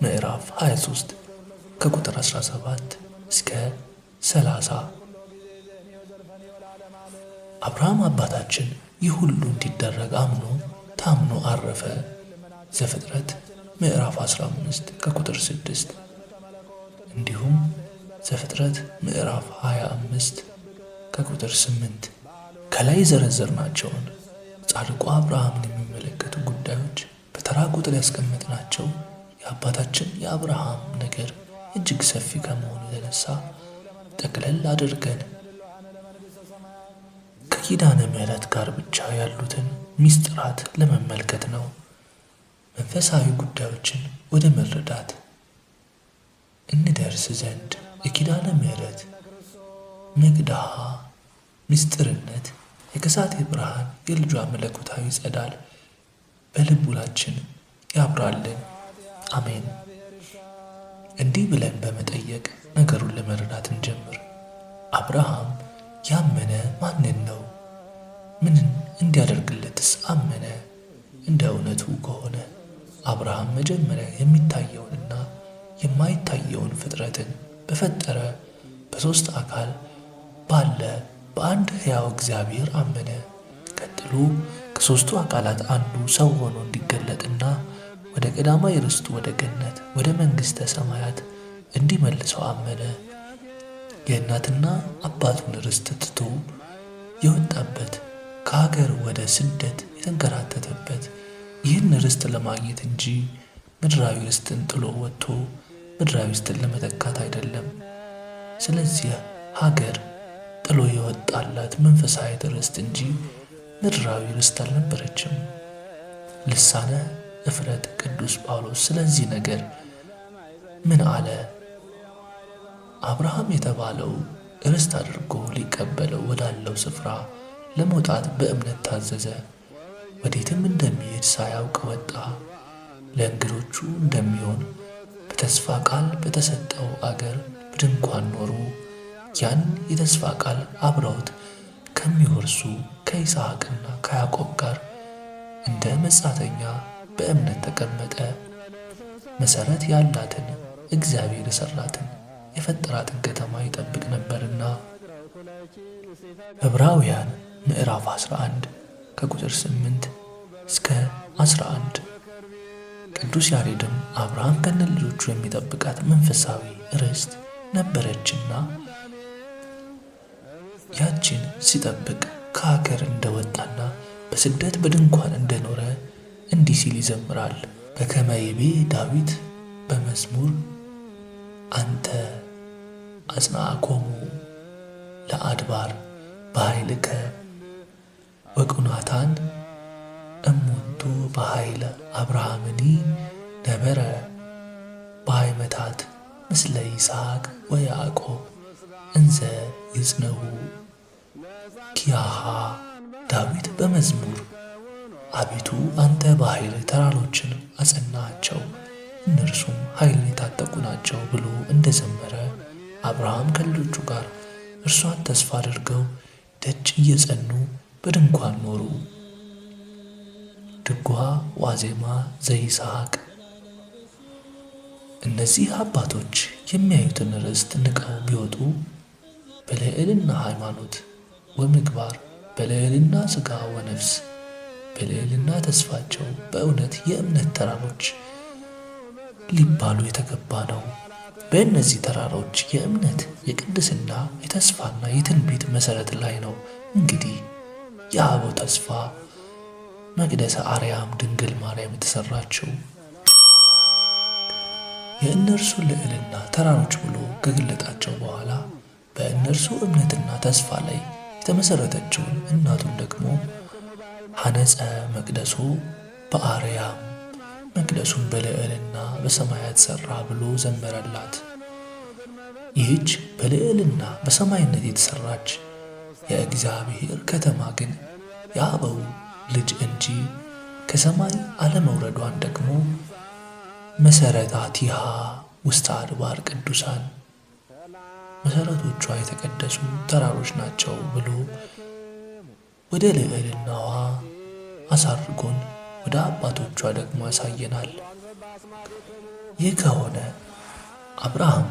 ምዕራፍ 23 ከቁጥር 17 እስከ 30። አብርሃም አባታችን ይህ ሁሉ እንዲደረግ አምኖ ታምኖ አረፈ። ዘፍጥረት ምዕራፍ 15 ከቁጥር 6። እንዲሁም ዘፍጥረት ምዕራፍ 25 ከቁጥር 8። ከላይ የዘረዘርናቸውን ጻድቁ አብርሃምን የሚመለከቱ ጉዳዮች በተራ ቁጥር ያስቀመጥናቸው የአባታችን የአብርሃም ነገር እጅግ ሰፊ ከመሆኑ የተነሳ ጠቅለል አድርገን ከኪዳነ ምሕረት ጋር ብቻ ያሉትን ምስጢራት ለመመልከት ነው። መንፈሳዊ ጉዳዮችን ወደ መረዳት እንደርስ ዘንድ የኪዳነ ምሕረት መግደሃ ምስጢርነት የከሳቴ ብርሃን የልጇ መለኮታዊ ጸዳል በልቡናችን ያብራልን። አሜን። እንዲህ ብለን በመጠየቅ ነገሩን ለመረዳት እንጀምር። አብርሃም ያመነ ማንን ነው? ምንን እንዲያደርግለትስ አመነ? እንደ እውነቱ ከሆነ አብርሃም መጀመሪያ የሚታየውንና የማይታየውን ፍጥረትን በፈጠረ በሦስት አካል ባለ በአንድ ሕያው እግዚአብሔር አመነ። ቀጥሎ ከሦስቱ አካላት አንዱ ሰው ሆኖ እንዲገለጥና ወደ ቀዳማዊ ርስቱ ወደ ገነት ወደ መንግሥተ ሰማያት እንዲመልሰው አመነ። የእናትና አባቱን ርስት ትቶ የወጣበት ከሀገር ወደ ስደት የተንከራተተበት ይህን ርስት ለማግኘት እንጂ ምድራዊ ርስትን ጥሎ ወጥቶ ምድራዊ ርስትን ለመተካት አይደለም። ስለዚህ ሀገር ጥሎ የወጣላት መንፈሳዊ ርስት እንጂ ምድራዊ ርስት አልነበረችም። ልሳነ እፍረት ቅዱስ ጳውሎስ ስለዚህ ነገር ምን አለ? አብርሃም የተባለው ርስት አድርጎ ሊቀበለው ወዳለው ስፍራ ለመውጣት በእምነት ታዘዘ። ወዴትም እንደሚሄድ ሳያውቅ ወጣ። ለእንግዶቹ እንደሚሆን በተስፋ ቃል በተሰጠው አገር በድንኳን ኖሩ። ያን የተስፋ ቃል አብረውት ከሚወርሱ ከይስሐቅና ከያዕቆብ ጋር እንደ መጻተኛ በእምነት ተቀመጠ። መሠረት ያላትን እግዚአብሔር የሠራትን የፈጠራትን ከተማ ይጠብቅ ነበርና። ዕብራውያን ምዕራፍ 11 ከቁጥር 8 እስከ 11። ቅዱስ ያሬድም አብርሃም ከነ ልጆቹ የሚጠብቃት መንፈሳዊ ርስት ነበረችና ያችን ሲጠብቅ ከሀገር እንደወጣና በስደት በድንኳን እንደኖረ እንዲህ ሲል ይዘምራል። በከመ ይቤ ዳዊት በመዝሙር አንተ አጽናዕኮሙ ለአድባር በኃይልከ ወቁናታን እሙንቱ በኃይለ አብርሃምኒ ነበረ በሃይመታት ምስለ ይስሐቅ ወያዕቆብ እንዘ ይጽነሁ ኪያሃ። ዳዊት በመዝሙር አቤቱ አንተ በኃይል ተራሮችን አጸናቸው፣ እነርሱም ኃይልን የታጠቁ ናቸው ብሎ እንደዘመረ አብርሃም ከልጆቹ ጋር እርሷን ተስፋ አድርገው ደጅ እየጸኑ በድንኳን ኖሩ። ድጓ ዋዜማ ዘይስሐቅ። እነዚህ አባቶች የሚያዩትን ርስት ንቀው ቢወጡ በልዕልና ሃይማኖት ወምግባር፣ በልዕልና ሥጋ ወነፍስ፣ በልዕልና ተስፋቸው በእውነት የእምነት ተራሮች ሊባሉ የተገባ ነው። በእነዚህ ተራሮች የእምነት የቅድስና የተስፋና የትንቢት መሠረት ላይ ነው እንግዲህ የአበው ተስፋ መቅደሰ አርያም ድንግል ማርያም የተሠራችው። የእነርሱ ልዕልና ተራሮች ብሎ ከገለጣቸው በኋላ በእነርሱ እምነትና ተስፋ ላይ የተመሠረተችውን እናቱን ደግሞ ሐነጸ መቅደሶ በአርያም፣ መቅደሱን በልዕልና በሰማያት ሠራ ብሎ ዘመረላት። ይህች በልዕልና በሰማይነት የተሠራች የእግዚአብሔር ከተማ ግን የአበው ልጅ እንጂ ከሰማይ አለመውረዷን ደግሞ መሠረታቲሃ ውስተ አድባር ቅዱሳን፣ መሠረቶቿ የተቀደሱ ተራሮች ናቸው ብሎ ወደ ልዕልናዋ አሳርጎን ወደ አባቶቿ ደግሞ ያሳየናል። ይህ ከሆነ አብርሃም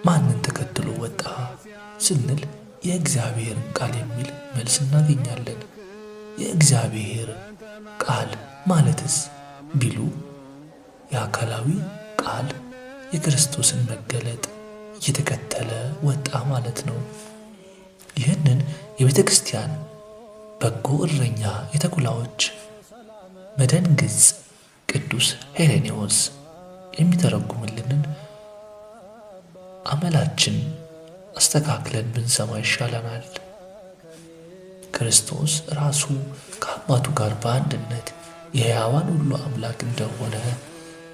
ማንን ተከትሎ ወጣ ስንል የእግዚአብሔርን ቃል የሚል መልስ እናገኛለን። የእግዚአብሔር ቃል ማለትስ ቢሉ የአካላዊ ቃል የክርስቶስን መገለጥ እየተከተለ ወጣ ማለት ነው። ይህንን የቤተ ክርስቲያን በጎ እረኛ የተኩላዎች መደንግጽ ቅዱስ ሄሬኔዎስ የሚተረጉምልንን አመላችን አስተካክለን ብንሰማ ይሻለናል። ክርስቶስ ራሱ ከአባቱ ጋር በአንድነት የሕያዋን ሁሉ አምላክ እንደሆነ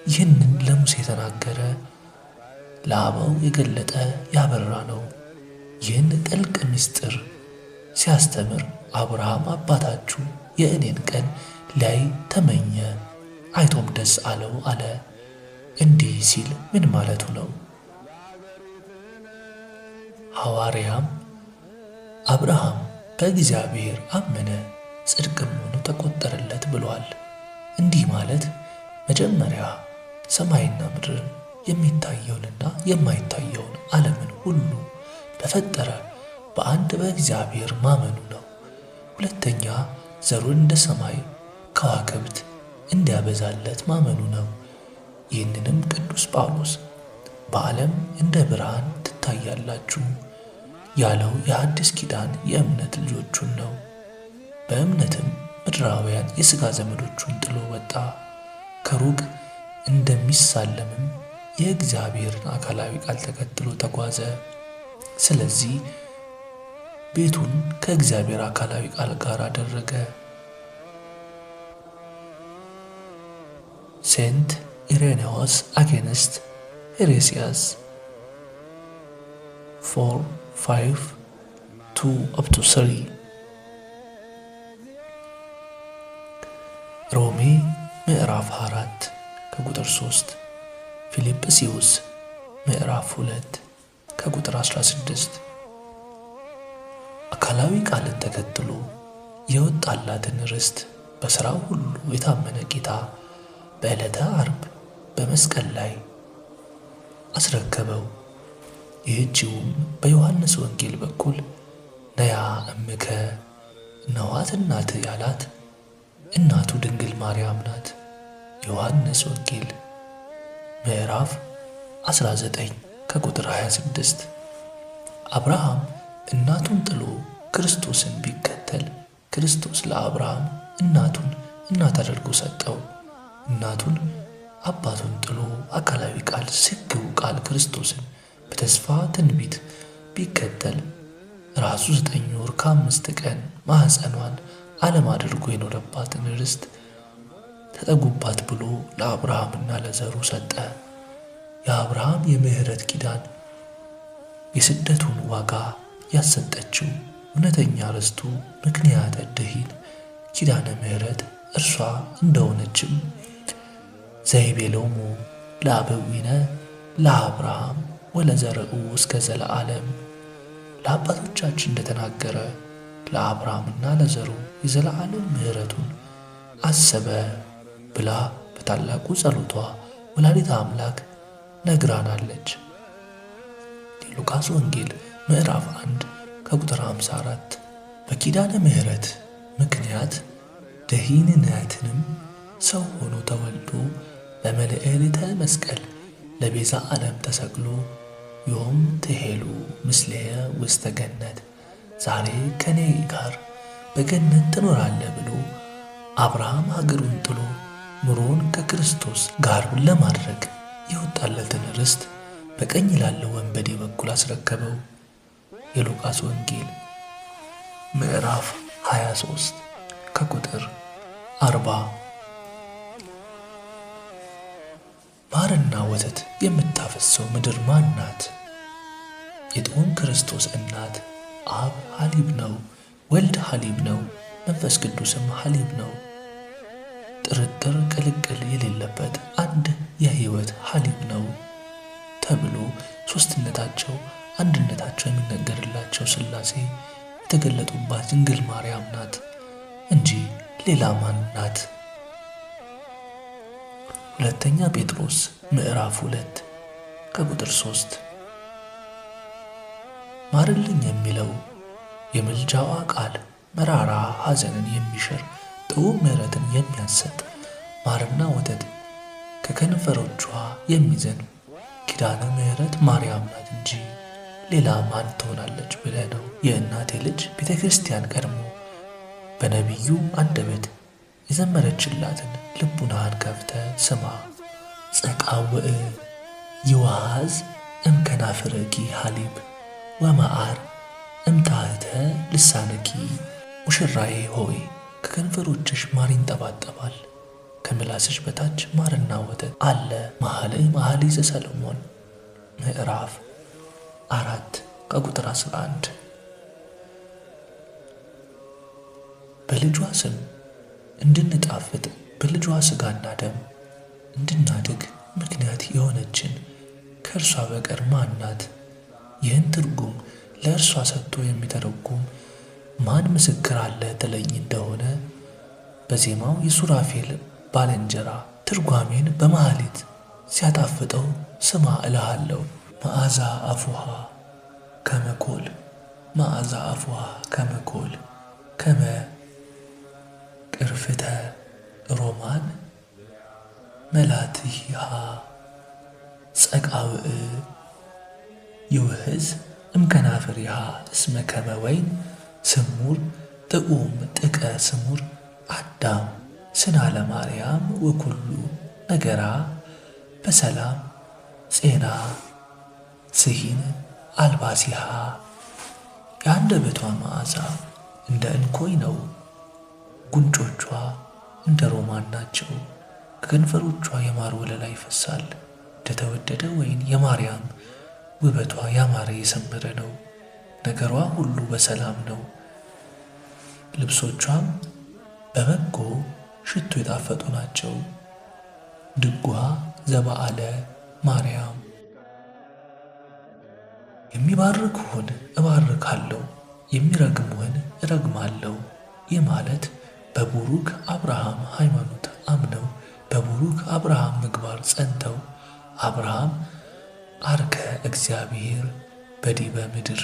ይህንን ለሙሴ የተናገረ ለአበው የገለጠ ያበራ ነው። ይህን ጥልቅ ምስጢር ሲያስተምር አብርሃም አባታችሁ የእኔን ቀን ላይ ተመኘ፣ አይቶም ደስ አለው አለ። እንዲህ ሲል ምን ማለቱ ነው? ሐዋርያም አብርሃም በእግዚአብሔር አመነ ጽድቅም ሆኖ ተቆጠረለት ብሏል። እንዲህ ማለት መጀመሪያ ሰማይና ምድርን የሚታየውንና የማይታየውን ዓለምን ሁሉ በፈጠረ በአንድ በእግዚአብሔር ማመኑ ነው። ሁለተኛ ዘሩን እንደ ሰማይ ከዋክብት እንዲያበዛለት ማመኑ ነው። ይህንንም ቅዱስ ጳውሎስ በዓለም እንደ ብርሃን ትታያላችሁ ያለው የአዲስ ኪዳን የእምነት ልጆቹን ነው። በእምነትም ምድራውያን የሥጋ ዘመዶቹን ጥሎ ወጣ። ከሩቅ እንደሚሳለምም የእግዚአብሔርን አካላዊ ቃል ተከትሎ ተጓዘ። ስለዚህ ቤቱን ከእግዚአብሔር አካላዊ ቃል ጋር አደረገ። ሴንት ኢሬኔዎስ አጌንስት ሄሬሲያስ 4:5-3 ሮሜ ምዕራፍ 4 ከቁጥር 3 ፊልጵስዩስ ምዕራፍ 2 ከቁጥር 16 አካላዊ ቃልን ተከትሎ የወጣላትን ርስት በሥራው ሁሉ የታመነ ጌታ በዕለተ ዓርብ በመስቀል ላይ አስረከበው። ይህችውም በዮሐንስ ወንጌል በኩል ነያ እምከ እነኋት እናትህ ያላት እናቱ ድንግል ማርያም ናት። ዮሐንስ ወንጌል ምዕራፍ 19 ከቁጥር 26 አብርሃም እናቱን ጥሎ ክርስቶስን ቢከተል ክርስቶስ ለአብርሃም እናቱን እናት አድርጎ ሰጠው። እናቱን አባቱን ጥሎ አካላዊ ቃል ስግው ቃል ክርስቶስን በተስፋ ትንቢት ቢከተል ራሱ 9 ወር ከ5 ቀን ማኅፀኗን ዓለም አድርጎ የኖረባትን ርስት ተጠጉባት ብሎ ለአብርሃምና ለዘሩ ሰጠ። የአብርሃም የምሕረት ኪዳን የስደቱን ዋጋ ያሰጠችው እውነተኛ ርስቱ ምክንያተ ድኂን ኪዳነ ምሕረት እርሷ እንደሆነችም ዘይቤሎሙ ለአበዊነ ለአብርሃም ወለዘርኡ እስከ ዘለዓለም ለአባቶቻችን እንደተናገረ ለአብርሃምና ለዘሩ የዘለዓለም ምሕረቱን አሰበ ብላ በታላቁ ጸሎቷ ወላዲተ አምላክ ነግራናለች። የሉቃስ ወንጌል ምዕራፍ 1 ከቁጥር 54 በኪዳነ ምሕረት ምክንያት ድኂንነትንም ሰው ሆኖ ተወልዶ በመልዕልተ መስቀል ለቤዛ ዓለም ተሰቅሎ ዮም ትሄሉ ምስሌየ ውስተ ገነት ዛሬ ከኔ ጋር በገነት ትኖራለህ ብሎ አብርሃም ሀገሩን ጥሎ ኑሮን ከክርስቶስ ጋር ለማድረግ የወጣለትን ርስት በቀኝ ላለው ወንበዴ በኩል አስረከበው። የሉቃስ ወንጌል ምዕራፍ 23 ከቁጥር 40 ማርና ወተት የምታፈሰው ምድር ማን ናት? የጥዑም ክርስቶስ እናት አብ ሐሊብ ነው፣ ወልድ ሐሊብ ነው፣ መንፈስ ቅዱስም ሐሊብ ነው። ጥርጥር ቅልቅል የሌለበት አንድ የሕይወት ሐሊብ ነው ተብሎ ሦስትነታቸው አንድነታቸው የሚነገርላቸው ሥላሴ የተገለጡባት ድንግል ማርያም ናት እንጂ ሌላ ማን ናት? ሁለተኛ ጴጥሮስ ምዕራፍ 2 ከቁጥር 3 ማርልኝ የሚለው የምልጃዋ ቃል መራራ ሐዘንን የሚሽር ጥዑም ምሕረትን የሚያሰጥ ማርና ወተት ከከንፈሮቿ የሚዘንብ ኪዳነ ምሕረት ማርያም ናት እንጂ ሌላ ማን ትሆናለች ብለህ ነው? የእናቴ ልጅ ቤተ ክርስቲያን ቀድሞ በነቢዩ አንደበት የዘመረችላትን ልቡናህን ከፍተ ስማ። ጸቃውዕ ይዋሃዝ እምከናፍርኪ ሐሊብ ወመዓር እምታህተ ልሳንኪ። ሙሽራዬ ሆይ ከከንፈሮችሽ ማር ይንጠባጠባል፣ ከምላስሽ በታች ማርና ወተት አለ። መኃልየ ዘሰሎሞን ምዕራፍ 4 ከቁጥር 11 በልጇ ስም እንድንጣፍጥ በልጇ ሥጋና ደም እንድናድግ ምክንያት የሆነችን ከእርሷ በቀር ማን ናት? ይህን ትርጉም ለእርሷ ሰጥቶ የሚተረጉም ማን ምስክር አለ ትለኝ እንደሆነ በዜማው የሱራፌል ባልንጀራ ትርጓሜን በመኃልየ ሲያጣፍጠው ስማ እልሃለሁ። መዓዛ አፉሃ ከመኮል መዓዛ አፉሃ ከመኮል ከመ ቅርፍተ ሮማን መላትሃ ጸቃውዕ ይውህዝ እምከናፍሪሃ እስመ ከመ ወይን ስሙር ጥዑም ጥቀ ስሙር አዳም ስና ለማርያም ወኩሉ ነገራ በሰላም ጼና ስሂን አልባሲሃ። የአንደበቷ መዓዛ እንደ እንኮይ ነው፣ ጉንጮቿ እንደ ሮማን ናቸው። ከከንፈሮቿ የማር ወለላ ይፈሳል። እንደተወደደ ወይን የማርያም ውበቷ ያማረ የሰመረ ነው። ነገሯ ሁሉ በሰላም ነው። ልብሶቿም በበጎ ሽቱ የጣፈጡ ናቸው። ድጓ ዘበዓለ ማርያም የሚባርኩህን እባርካለሁ፣ የሚረግሙህን እረግማለሁ። ይህ ማለት በቡሩክ አብርሃም ሃይማኖት አምነው በቡሩክ አብርሃም ምግባር ጸንተው አብርሃም አርከ እግዚአብሔር በዲበ ምድር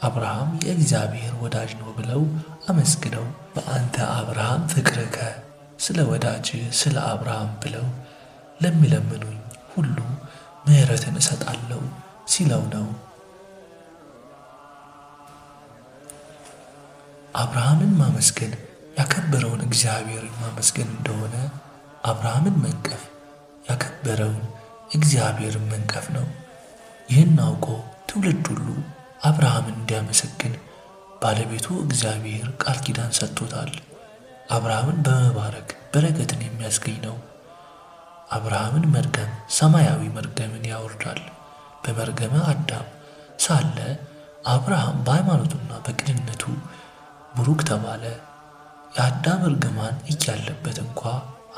አብርሃም የእግዚአብሔር ወዳጅ ነው ብለው አመስግነው በአንተ አብርሃም ፍቅርከ ስለ ወዳጅ ስለ አብርሃም ብለው ለሚለምኑኝ ሁሉ ምሕረትን እሰጣለሁ ሲለው ነው። አብርሃምን ማመስገን ያከበረውን እግዚአብሔርን ማመስገን እንደሆነ አብርሃምን መንቀፍ ያከበረውን እግዚአብሔርን መንቀፍ ነው። ይህን አውቆ ትውልድ ሁሉ አብርሃምን እንዲያመሰግን ባለቤቱ እግዚአብሔር ቃል ኪዳን ሰጥቶታል። አብርሃምን በመባረክ በረከትን የሚያስገኝ ነው። አብርሃምን መርገም ሰማያዊ መርገምን ያወርዳል። በመርገመ አዳም ሳለ አብርሃም በሃይማኖቱና በቅንነቱ ቡሩክ ተባለ። የአዳም እርግማን እያለበት እንኳ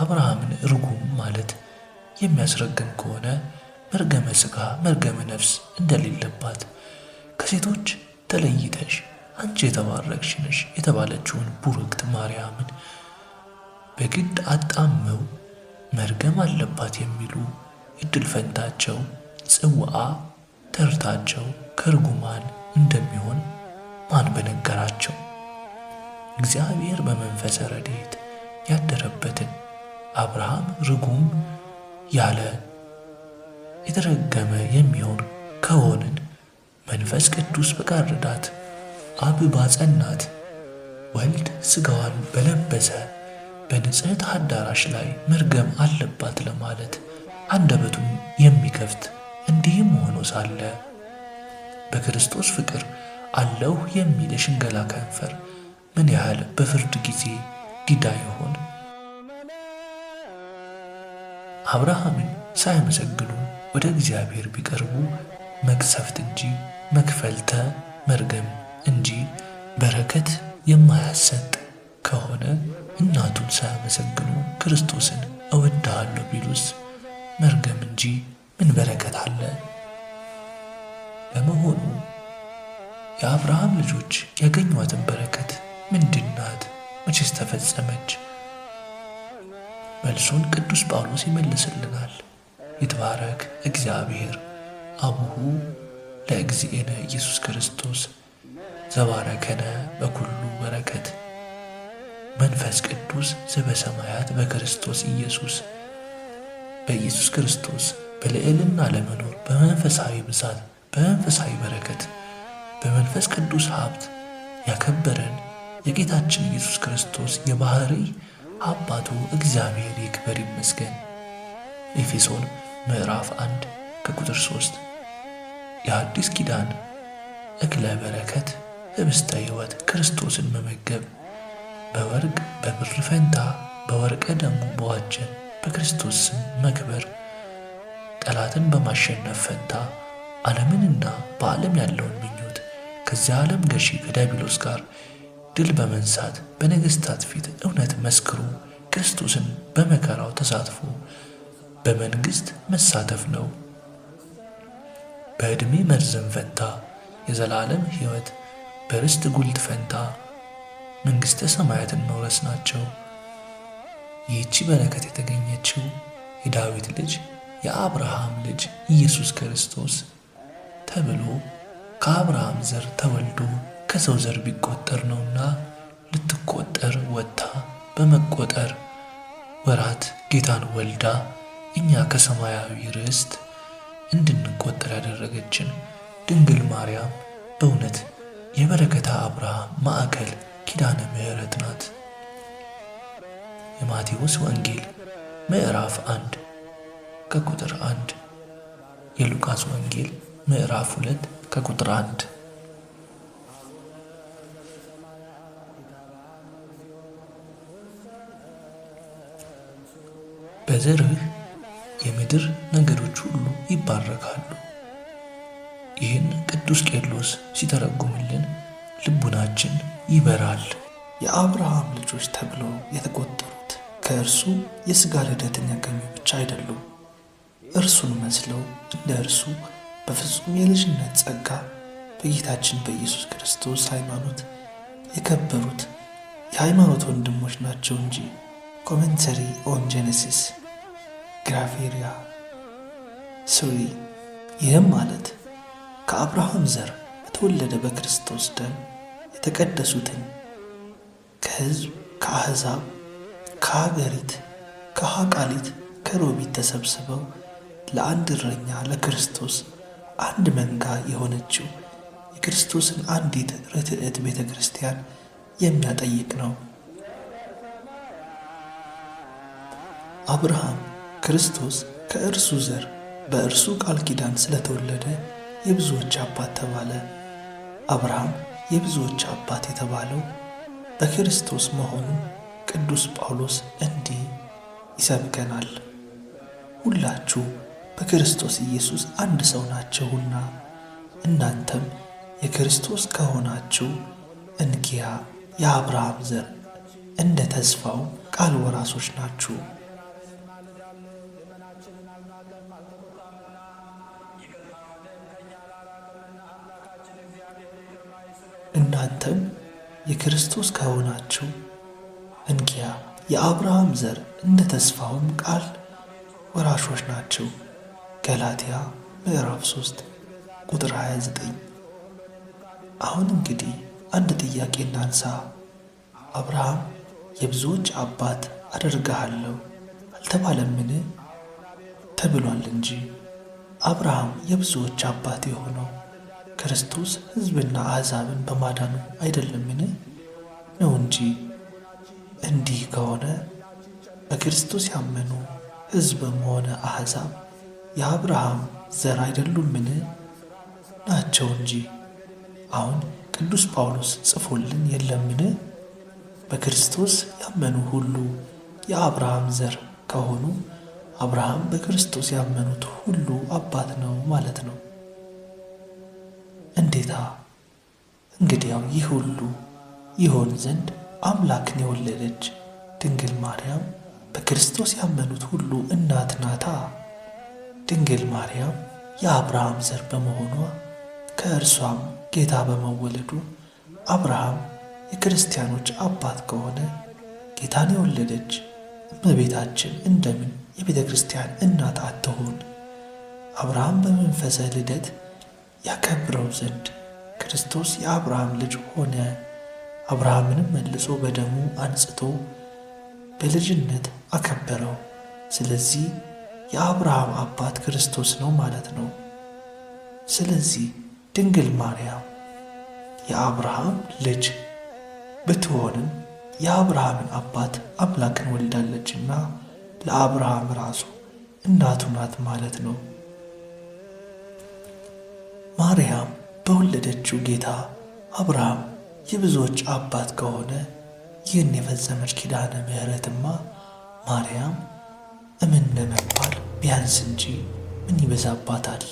አብርሃምን ርጉም ማለት የሚያስረግም ከሆነ መርገመ ሥጋ መርገመ ነፍስ እንደሌለባት ከሴቶች ተለይተሽ አንቺ የተባረክሽ ነሽ የተባለችውን ቡርክት ማርያምን በግድ አጣመው መርገም አለባት የሚሉ እድል ፈንታቸው ጽዋዓ ተርታቸው ከርጉማን እንደሚሆን ማን በነገራቸው? እግዚአብሔር በመንፈሰ ረድኤት ያደረበትን አብርሃም ርጉም ያለ የተረገመ የሚሆን ከሆንን መንፈስ ቅዱስ በጋረዳት አብ ባጸናት ወልድ ሥጋዋን በለበሰ በንጽሕት አዳራሽ ላይ መርገም አለባት ለማለት አንደበቱን የሚከፍት እንዲህም ሆኖ ሳለ በክርስቶስ ፍቅር አለሁ የሚል የሽንገላ ከንፈር ምን ያህል በፍርድ ጊዜ ዲዳ ይሆን? አብርሃምን ሳያመሰግኑ ወደ እግዚአብሔር ቢቀርቡ መቅሰፍት እንጂ መክፈልተ መርገም እንጂ በረከት የማያሰጥ ከሆነ እናቱን ሳያመሰግኑ ክርስቶስን እወድሃለሁ ቢሉስ መርገም እንጂ ምን በረከት አለ? ለመሆኑ የአብርሃም ልጆች ያገኟትን በረከት ምንድናት? መቼስ ተፈጸመች? መልሱን ቅዱስ ጳውሎስ ይመልስልናል። ይትባረክ እግዚአብሔር አቡሁ ለእግዚእነ ኢየሱስ ክርስቶስ ዘባረከነ በኩሉ በረከት መንፈስ ቅዱስ ዘበሰማያት በክርስቶስ ኢየሱስ። በኢየሱስ ክርስቶስ በልዕልና ለመኖር በመንፈሳዊ ብዛት በመንፈሳዊ በረከት በመንፈስ ቅዱስ ሀብት ያከበረን የጌታችን ኢየሱስ ክርስቶስ የባሕርይ አባቱ እግዚአብሔር ይክበር ይመስገን። ኤፌሶን ምዕራፍ 1 ከቁጥር 3። የአዲስ ኪዳን እክለ በረከት ህብስተ ሕይወት ክርስቶስን መመገብ በወርቅ በብር ፈንታ በወርቀ ደሙ በዋጀን በክርስቶስ ስም መክበር ጠላትን በማሸነፍ ፈንታ ዓለምንና በዓለም ያለውን ምኞት ከዚያ ዓለም ገዢ ከዲያብሎስ ጋር ድል በመንሳት በነገሥታት ፊት እውነት መስክሮ ክርስቶስን በመከራው ተሳትፎ በመንግሥት መሳተፍ ነው። በዕድሜ መርዘም ፈንታ የዘላለም ሕይወት በርስት ጉልት ፈንታ መንግሥተ ሰማያትን መውረስ ናቸው። ይህቺ በረከት የተገኘችው የዳዊት ልጅ የአብርሃም ልጅ ኢየሱስ ክርስቶስ ተብሎ ከአብርሃም ዘር ተወልዶ ከሰው ዘር ቢቆጠር ነውና ልትቆጠር ወጥታ በመቆጠር ወራት ጌታን ወልዳ እኛ ከሰማያዊ ርስት እንድንቆጠር ያደረገችን ድንግል ማርያም በእውነት የበረከተ አብርሃም ማዕከል ኪዳነ ምሕረት ናት። የማቴዎስ ወንጌል ምዕራፍ 1 ከቁጥር 1፣ የሉቃስ ወንጌል ምዕራፍ 2 ከቁጥር 1። በዘርህ የምድር ነገዶች ሁሉ ይባረካሉ። ይህን ቅዱስ ቄርሎስ ሲተረጉምልን ልቡናችን ይበራል። የአብርሃም ልጆች ተብለው የተቆጠሩት ከእርሱ የሥጋ ልደትን ያገኙ ብቻ አይደሉም። እርሱን መስለው እንደ እርሱ በፍጹም የልጅነት ጸጋ በጌታችን በኢየሱስ ክርስቶስ ሃይማኖት የከበሩት የሃይማኖት ወንድሞች ናቸው እንጂ። ኮሜንተሪ ኦን ጄኔሲስ ግራፌሪያ 3። ይህም ማለት ከአብርሃም ዘር በተወለደ በክርስቶስ ደም የተቀደሱትን ከሕዝብ ከአሕዛብ ከሀገሪት ከሃቃሊት ከሮቢት ተሰብስበው ለአንድ እረኛ ለክርስቶስ አንድ መንጋ የሆነችው የክርስቶስን አንዲት ርትዕት ቤተ ክርስቲያን የሚያጠይቅ ነው። አብርሃም ክርስቶስ ከእርሱ ዘር በእርሱ ቃል ኪዳን ስለተወለደ የብዙዎች አባት ተባለ። አብርሃም የብዙዎች አባት የተባለው በክርስቶስ መሆኑን ቅዱስ ጳውሎስ እንዲህ ይሰብከናል። ሁላችሁ በክርስቶስ ኢየሱስ አንድ ሰው ናችሁና እናንተም የክርስቶስ ከሆናችሁ እንኪያ የአብርሃም ዘር እንደ ተስፋው ቃል ወራሾች ናችሁ። እናንተም የክርስቶስ ከሆናችሁ እንኪያ የአብርሃም ዘር እንደ ተስፋውም ቃል ወራሾች ናችሁ። ገላትያ ምዕራፍ 3 ቁጥር 29። አሁን እንግዲህ አንድ ጥያቄ እናንሳ። አብርሃም የብዙዎች አባት አደርግሃለሁ አልተባለምን? ተብሏል እንጂ። አብርሃም የብዙዎች አባት የሆነው ክርስቶስ ሕዝብና አሕዛብን በማዳኑ አይደለምን? ነው እንጂ። እንዲህ ከሆነ በክርስቶስ ያመኑ ሕዝብም ሆነ አሕዛብ የአብርሃም ዘር አይደሉምን? ናቸው እንጂ። አሁን ቅዱስ ጳውሎስ ጽፎልን የለምን? በክርስቶስ ያመኑ ሁሉ የአብርሃም ዘር ከሆኑ አብርሃም በክርስቶስ ያመኑት ሁሉ አባት ነው ማለት ነው። እንዴታ! እንግዲያው ይህ ሁሉ ይሆን ዘንድ አምላክን የወለደች ድንግል ማርያም በክርስቶስ ያመኑት ሁሉ እናት ናታ። ድንግል ማርያም የአብርሃም ዘር በመሆኗ ከእርሷም ጌታ በመወለዱ አብርሃም የክርስቲያኖች አባት ከሆነ ጌታን የወለደች እመቤታችን እንደምን የቤተ ክርስቲያን እናት አትሆን? አብርሃም በመንፈሰ ልደት ያከብረው ዘንድ ክርስቶስ የአብርሃም ልጅ ሆነ። አብርሃምንም መልሶ በደሙ አንጽቶ በልጅነት አከበረው። ስለዚህ የአብርሃም አባት ክርስቶስ ነው ማለት ነው። ስለዚህ ድንግል ማርያም የአብርሃም ልጅ ብትሆንም የአብርሃምን አባት አምላክን ወልዳለችና ለአብርሃም ራሱ እናቱ ናት ማለት ነው። ማርያም በወለደችው ጌታ አብርሃም የብዙዎች አባት ከሆነ ይህን የፈጸመች ኪዳነ ምሕረትማ ማርያም እምነ መባል ቢያንስ እንጂ ምን ይበዛባታል?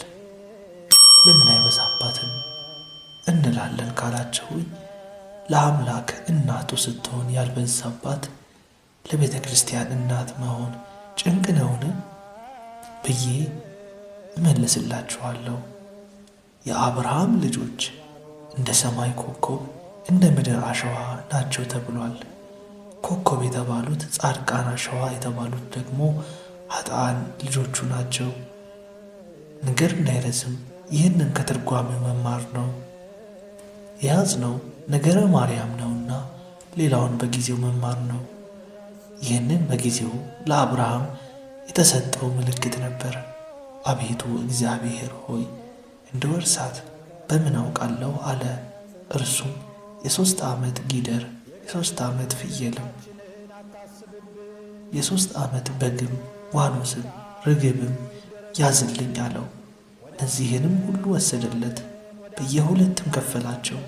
ለምን አይበዛባትም እንላለን ካላችሁኝ፣ ለአምላክ እናቱ ስትሆን ያልበዛባት ለቤተ ክርስቲያን እናት መሆን ጭንቅ ነውን ብዬ እመልስላችኋለሁ። የአብርሃም ልጆች እንደ ሰማይ ኮከብ እንደ ምድር አሸዋ ናቸው ተብሏል። ኮከብ የተባሉት ጻድቃን፣ አሸዋ የተባሉት ደግሞ ኃጥአን ልጆቹ ናቸው። ነገር እንዳይረዝም ይህንን ከትርጓሜው መማር ነው የያዝነው። ነገረ ማርያም ነውና ሌላውን በጊዜው መማር ነው። ይህንን በጊዜው ለአብርሃም የተሰጠው ምልክት ነበር። አቤቱ እግዚአብሔር ሆይ እንድወርሳት በምን አውቃለሁ አለ። እርሱም የ3 ዓመት ጊደር፣ የ3 ዓመት ፍየልም፣ የ3 ዓመት በግም፣ ዋኖስም ርግብም ያዝልኝ አለው። እነዚህንም ሁሉ ወሰደለት፣ በየሁለትም ከፈላቸው።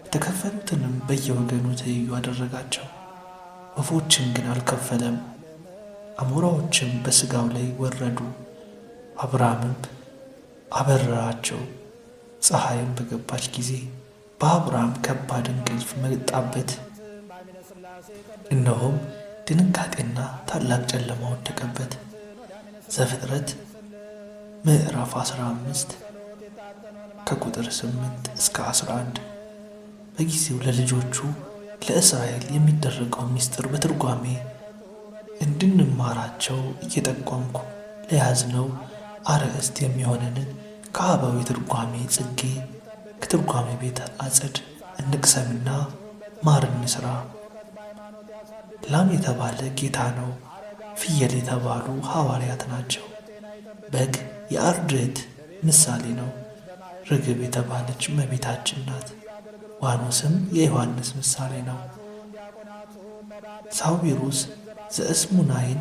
የተከፈሉትንም በየወገኑ ትይዩ አደረጋቸው። ወፎችን ግን አልከፈለም። አሞራዎችም በሥጋው ላይ ወረዱ። አብርሃምም አበረራቸው። ፀሐይም በገባች ጊዜ በአብርሃም ከባድ እንቅልፍ መጣበት። እነሆም ድንጋጤና ታላቅ ጨለማ ወደቀበት። ዘፍጥረት ምዕራፍ 15 ከቁጥር 8 እስከ 11። በጊዜው ለልጆቹ ለእስራኤል የሚደረገው ምስጢር በትርጓሜ እንድንማራቸው እየጠቆምኩ ለያዝነው አርዕስት የሚሆነንን ከአበው የትርጓሜ ጽጌ ከትርጓሜ ቤት አጸድ እንቅሰምና ማር እንስራ። ላም የተባለ ጌታ ነው። ፍየል የተባሉ ሐዋርያት ናቸው። በግ የአርድእት ምሳሌ ነው። ርግብ የተባለች እመቤታችን ናት። ዋኖስም የዮሐንስ ምሳሌ ነው። ሳዊሮስ ዘእስሙናይን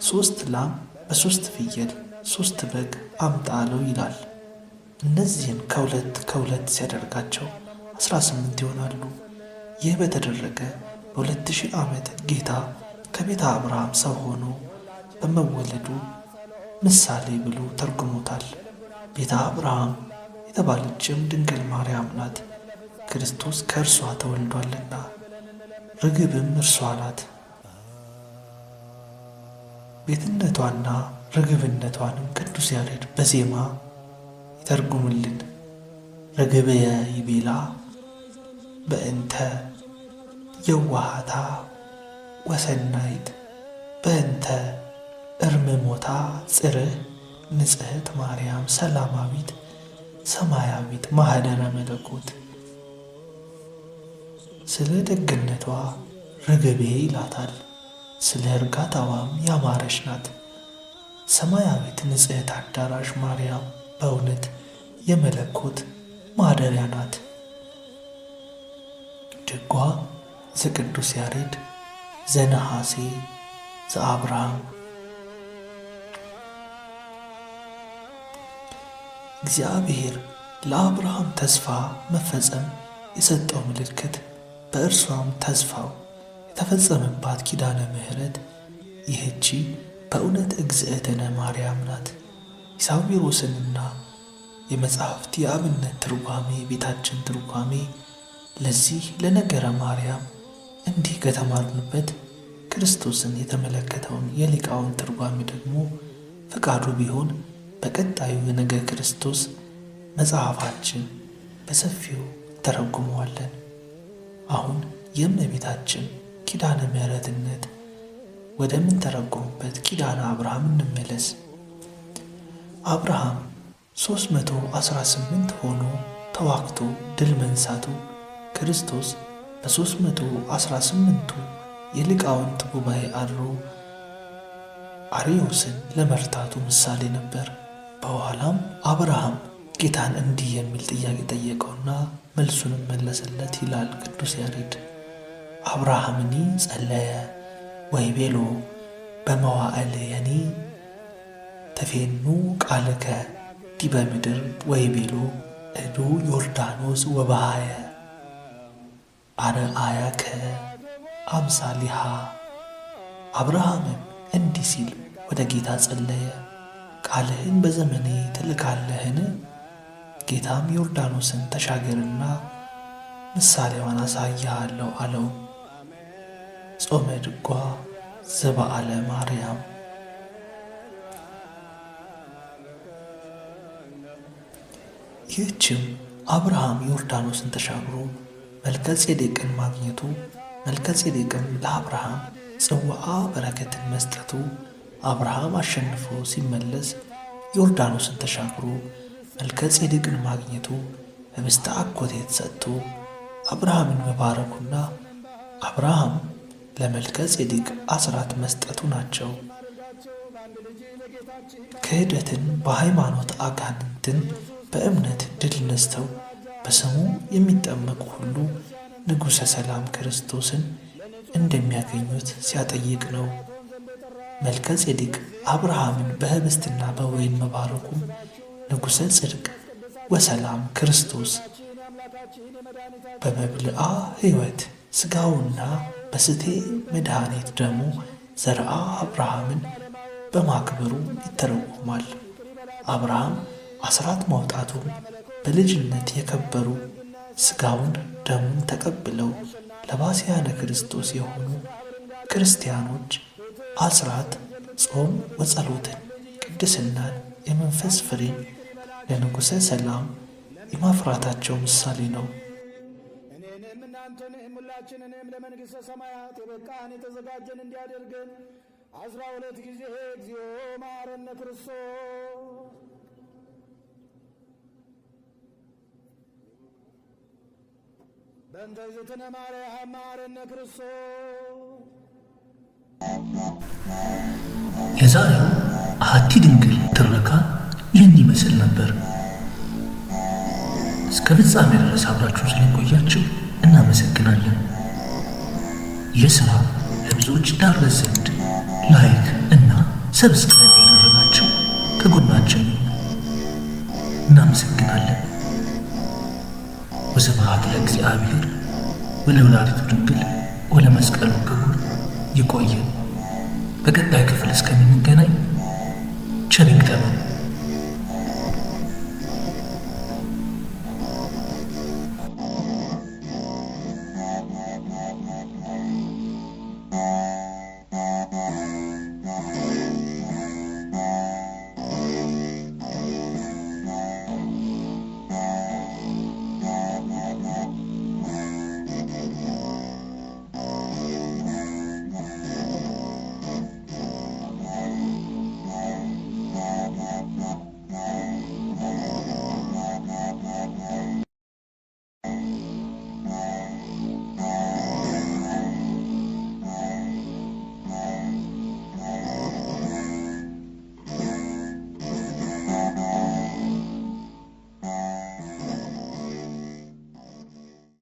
3 ላም በ3 ፍየል 3 በግ አምጣ አለው ይላል። እነዚህን ከሁለት ሲያደርጋቸው 18 ይሆናሉ። ይህ በተደረገ በ2000 ዓመት ጌታ ከቤተ አብርሃም ሰው ሆኖ በመወለዱ ምሳሌ ብሎ ተርጉሞታል። ቤተ አብርሃም የተባለችም ድንግል ማርያም ናት። ክርስቶስ ከእርሷ ተወልዷልና፣ ርግብም እርሷ ናት። ቤትነቷና ርግብነቷንም ቅዱስ ያሬድ በዜማ ይተርጉምልን። ርግብየ ይቤላ በእንተ የዋሃታ ወሰናይት በእንተ እርምሞታ ጽርህ ንጽሕት ማርያም ሰላማዊት ሰማያዊት ማኅደረ መለኮት። ስለ ደግነቷ ርግቤ ይላታል። ስለ እርጋታዋም ያማረች ናት። ሰማያዊት ንጽሕት አዳራሽ ማርያም በእውነት የመለኮት ማደሪያ ናት። ድጓ ዘቅዱስ ያሬድ ዘነሐሴ ዘአብርሃም። እግዚአብሔር ለአብርሃም ተስፋ መፈጸም የሰጠው ምልክት በእርሷም ተስፋው የተፈጸመባት ኪዳነ ምሕረት ይህቺ በእውነት እግዝእትነ ማርያም ናት። የሳዊሮስንና የመጻሕፍት የአብነት ትርጓሜ ቤታችን ትርጓሜ ለዚህ ለነገረ ማርያም እንዲህ ከተማርንበት ክርስቶስን የተመለከተውን የሊቃውን ትርጓሜ ደግሞ ፈቃዱ ቢሆን በቀጣዩ የነገ ክርስቶስ መጽሐፋችን በሰፊው ተረጉመዋለን። አሁን የእመቤታችን ኪዳነ ምሕረትነት ወደምንተረጉምበት ኪዳነ አብርሃም እንመለስ። አብርሃም 318 ሆኖ ተዋግቶ ድል መንሳቱ ክርስቶስ በ318ቱ የሊቃውንት ጉባኤ አድሮ አርዮስን ለመርታቱ ምሳሌ ነበር። በኋላም አብርሃም ጌታን እንዲህ የሚል ጥያቄ ጠየቀውና መልሱንም መለሰለት ይላል ቅዱስ ያሬድ። አብርሃምኒ ጸለየ ወይቤሎ በመዋዕልየኒ ተፌኑ ቃልከ ዲበ ምድር ወይቤሎ እዱ ዮርዳኖስ ወባሃየ አርአያከ አምሳሊሃ። አብርሃምም እንዲህ ሲል ወደ ጌታ ጸለየ፣ ቃልህን በዘመኔ ትልካለህን? ጌታም ዮርዳኖስን ተሻገርና ምሳሌዋን አሳይሃለሁ አለው። ጾመ ድጓ ዘበዓለ ማርያም። ይህችም አብርሃም ዮርዳኖስን ተሻግሮ መልከ ጼዴቅን ማግኘቱ፣ መልከ ጼዴቅም ለአብርሃም ጽዋዓ በረከትን መስጠቱ፣ አብርሃም አሸንፎ ሲመለስ ዮርዳኖስን ተሻግሮ መልከ ጼዴቅን ማግኘቱ፣ ህብስተ አኮቴት ሰጥቶ አብርሃምን መባረኩና አብርሃም ለመልከ ጼዴቅ አስራት መስጠቱ ናቸው። ክህደትን በሃይማኖት አጋንንትን በእምነት ድል ነስተው በስሙ የሚጠመቁ ሁሉ ንጉሠ ሰላም ክርስቶስን እንደሚያገኙት ሲያጠይቅ ነው። መልከ ጼዴቅ አብርሃምን በህብስትና በወይን መባረኩም ንጉሠ ጽድቅ ወሰላም ክርስቶስ በመብልአ ሕይወት ሥጋውና በስቴ መድኃኒት ደሙ ዘርአ አብርሃምን በማክበሩ ይተረጎማል። አብርሃም አስራት ማውጣቱም በልጅነት የከበሩ ሥጋውን ደሙን ተቀብለው ለባስያነ ክርስቶስ የሆኑ ክርስቲያኖች አስራት፣ ጾም ወጸሎትን፣ ቅድስናን፣ የመንፈስ ፍሬን ለንጉሠ ሰላም የማፍራታቸው ምሳሌ ነው። እኔንም እናንተንም ሁላችንንም ለመንግሥተ ሰማያት የበቃን የተዘጋጀን እንዲያደርገን 12 ጊዜ እግዚኦ መሐረነ ክርስቶስ በእንተ እግዝእትነ ማርያም መሐረነ ክርስቶስ። የዛሬው አሐቲ ድንግል ትረካ ይህን ይመስል ነበር። እስከ ፍጻሜ ድረስ አብራችሁ ስለቆያችሁ እናመሰግናለን። ይህ ሥራ ለብዙዎች ይዳረስ ዘንድ ላይክ እና ሰብስክራይብ ያደረጋችሁ ከጎናችን እናመሰግናለን። ወስብሐት ለእግዚአብሔር ወለወላዲቱ ድንግል ወለመስቀሉ ክቡር። ይቆየን። በቀጣይ ክፍል እስከምንገናኝ ቸር ይግጠመን።